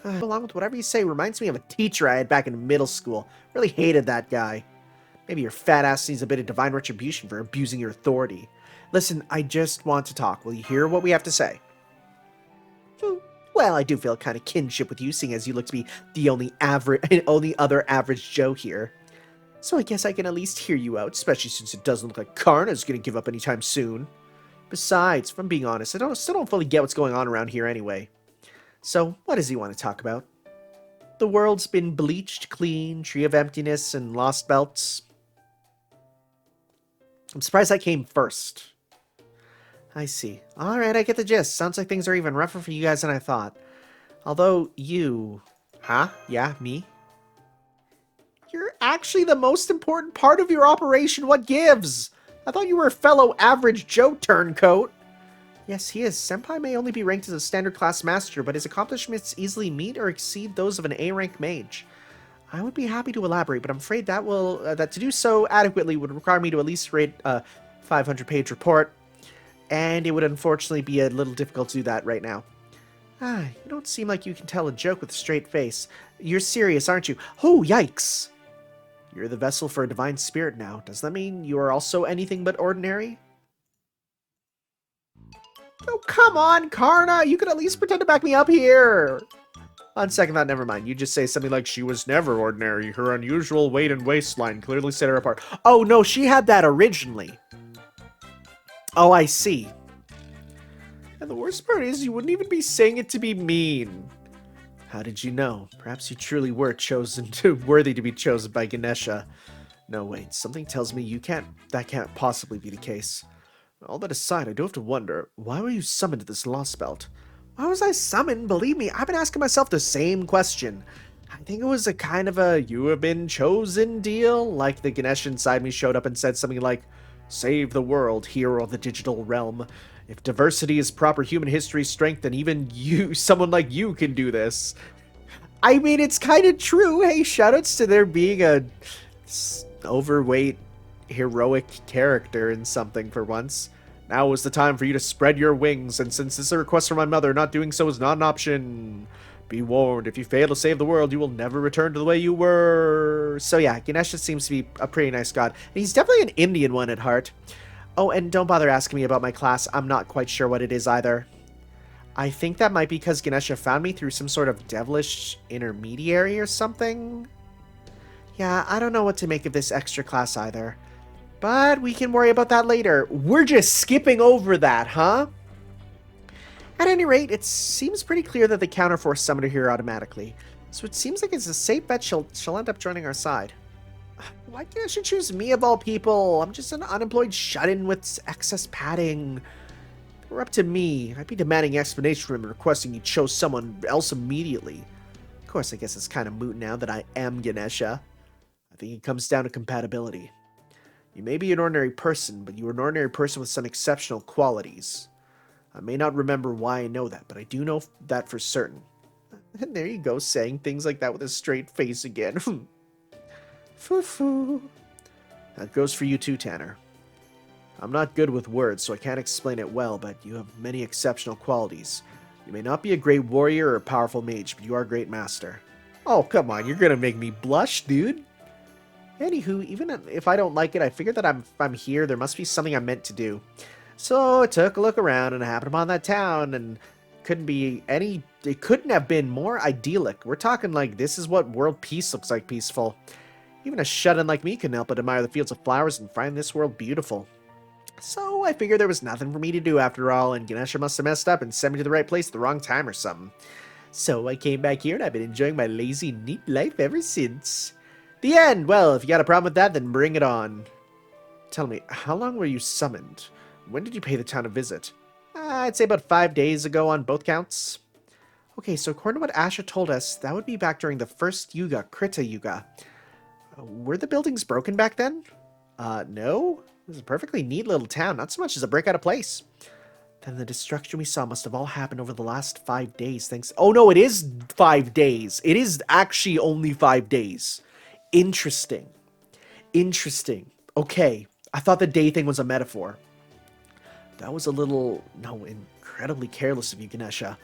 Along with whatever you say, reminds me of a teacher I had back in middle school. Really hated that guy. Maybe your fat ass needs a bit of divine retribution for abusing your authority. Listen, I just want to talk. Will you hear what we have to say? Well, I do feel kind of kinship with you, seeing as you look to be the only other average Joe here. So I guess I can at least hear you out, especially since it doesn't look like Karna's gonna give up anytime soon. Besides, if I'm being honest, I still don't fully get what's going on around here anyway. So, what does he want to talk about? The world's been bleached clean, Tree of Emptiness, and Lostbelt. I'm surprised I came first. I see. Alright, I get the gist. Sounds like things are even rougher for you guys than I thought. Although, you... Huh? Yeah, me? You're actually the most important part of your operation. What gives? I thought you were a fellow average Joe turncoat. Yes, he is. Senpai may only be ranked as a standard class master, but his accomplishments easily meet or exceed those of an A-rank mage. I would be happy to elaborate, but I'm afraid that to do so adequately would require me to at least read a 500-page report, and it would unfortunately be a little difficult to do that right now. You don't seem like you can tell a joke with a straight face. You're serious, aren't you? Oh, yikes! You're the vessel for a divine spirit now. Does that mean you are also anything but ordinary? Oh, come on, Karna! You could at least pretend to back me up here! On second thought, never mind. You just say something like, she was never ordinary. Her unusual weight and waistline clearly set her apart. Oh, no, she had that originally. Oh, I see. And the worst part is, you wouldn't even be saying it to be mean. How did you know? Perhaps you truly were worthy to be chosen by Ganesha. No, wait. Something tells me that can't possibly be the case. All that aside, I do have to wonder, why were you summoned to this Lostbelt? Why was I summoned? Believe me, I've been asking myself the same question. I think it was a kind of a you have been chosen deal, like the Ganesh inside me showed up and said something like, save the world, hero of the digital realm. If diversity is proper human history strength, then even you, someone like you, can do this. I mean, it's kind of true. Hey, shoutouts to there being a overweight, heroic character in something for once. Now is the time for you to spread your wings, and since this is a request from my mother, not doing so is not an option. Be warned, if you fail to save the world, you will never return to the way you were. So yeah, Ganesha seems to be a pretty nice god. And he's definitely an Indian one at heart. Oh, and don't bother asking me about my class. I'm not quite sure what it is either. I think that might be because Ganesha found me through some sort of devilish intermediary or something. Yeah, I don't know what to make of this extra class either. But we can worry about that later. We're just skipping over that, huh? At any rate, it seems pretty clear that the counterforce summoned her here automatically. So it seems like it's a safe bet she'll end up joining our side. Why can't she choose me of all people? I'm just an unemployed shut-in with excess padding. If it were up to me, I'd be demanding explanation from him and requesting he chose someone else immediately. Of course, I guess it's kind of moot now that I am Ganesha. I think it comes down to compatibility. You may be an ordinary person, but you are an ordinary person with some exceptional qualities. I may not remember why I know that, but I do know that for certain. And there you go, saying things like that with a straight face again. Foo-foo. That goes for you too, Tanner. I'm not good with words, so I can't explain it well, but you have many exceptional qualities. You may not be a great warrior or a powerful mage, but you are a great master. Oh, come on, you're gonna make me blush, dude. Anywho, even if I don't like it, I figured that if I'm here, there must be something I'm meant to do. So I took a look around and I happened upon that town, and it couldn't have been more idyllic. We're talking like this is what world peace looks like peaceful. Even a shut-in like me can help but admire the fields of flowers and find this world beautiful. So I figured there was nothing for me to do after all, and Ganesha must have messed up and sent me to the right place at the wrong time or something. So I came back here and I've been enjoying my lazy, neat life ever since. The end! Well, if you got a problem with that, then bring it on. Tell me, how long were you summoned? When did you pay the town a visit? I'd say about 5 days ago on both counts. Okay, so according to what Asha told us, that would be back during the first Yuga, Krita Yuga. Were the buildings broken back then? No. It was a perfectly neat little town, not so much as a brick out of place. Then the destruction we saw must have all happened over the last 5 days, thanks... Oh no, it is 5 days. It is actually only 5 days. Interesting. Interesting. Okay, I thought the day thing was a metaphor. That was a little... No, incredibly careless of you, Ganesha.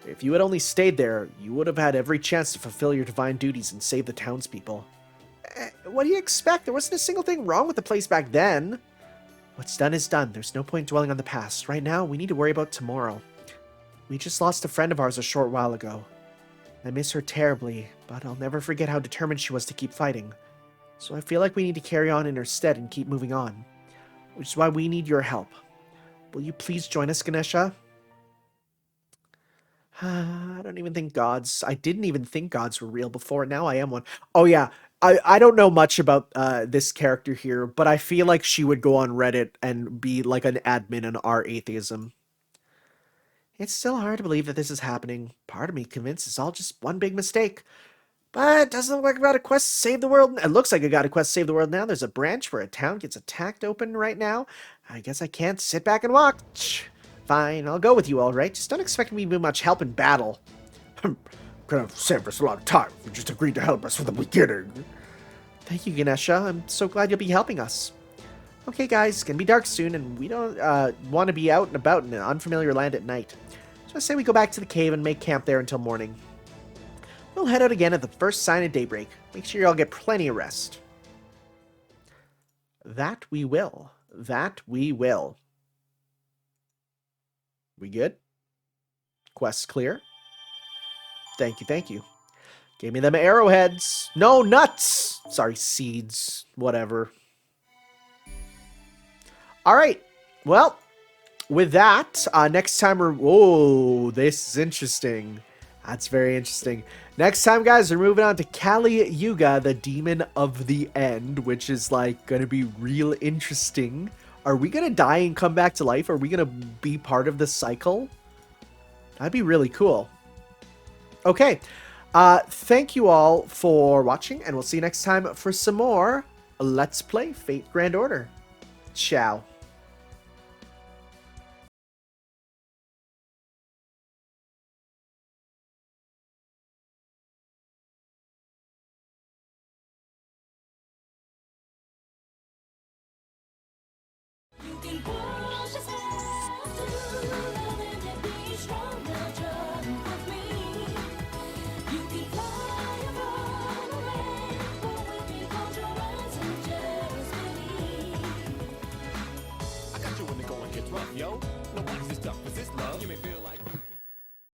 If you had only stayed there, you would have had every chance to fulfill your divine duties and save the townspeople. What do you expect? There wasn't a single thing wrong with the place back then. What's done is done. There's no point dwelling on the past. Right now, we need to worry about tomorrow. We just lost a friend of ours a short while ago. I miss her terribly, but I'll never forget how determined she was to keep fighting. So I feel like we need to carry on in her stead and keep moving on. Which is why we need your help. Will you please join us, Ganesha? I don't even think gods... I didn't even think gods were real before. Now I am one. Oh yeah, I don't know much about this character here, but I feel like she would go on Reddit and be like an admin on r/atheism. It's still hard to believe that this is happening. Part of me convinced it's all just one big mistake. But it doesn't look like I got a quest to save the world. It looks like I got a quest to save the world now. There's a branch where a town gets attacked open right now. I guess I can't sit back and watch. Fine, I'll go with you, all right. Just don't expect me to be much help in battle. Could have saved us a lot of time if you just agreed to help us from the beginning. Thank you, Ganesha. I'm so glad you'll be helping us. Okay, guys, it's gonna be dark soon, and we don't want to be out and about in an unfamiliar land at night. So I say we go back to the cave and make camp there until morning. We'll head out again at the first sign of daybreak. Make sure you all get plenty of rest. That we will. That we will. We good? Quest clear? Thank you, thank you. Gave me them arrowheads. No, nuts! Sorry, seeds. Whatever. Alright. Well, with that, next time we're... Whoa, this is interesting. That's very interesting. Next time, guys, we're moving on to Kali Yuga, the Demon of the End, which is, like, gonna be real interesting. Are we gonna die and come back to life? Are we gonna be part of the cycle? That'd be really cool. Okay. Thank you all for watching, and we'll see you next time for some more Let's Play Fate Grand Order. Ciao. Yo, no, watch this stuff, 'cause this love, you may feel like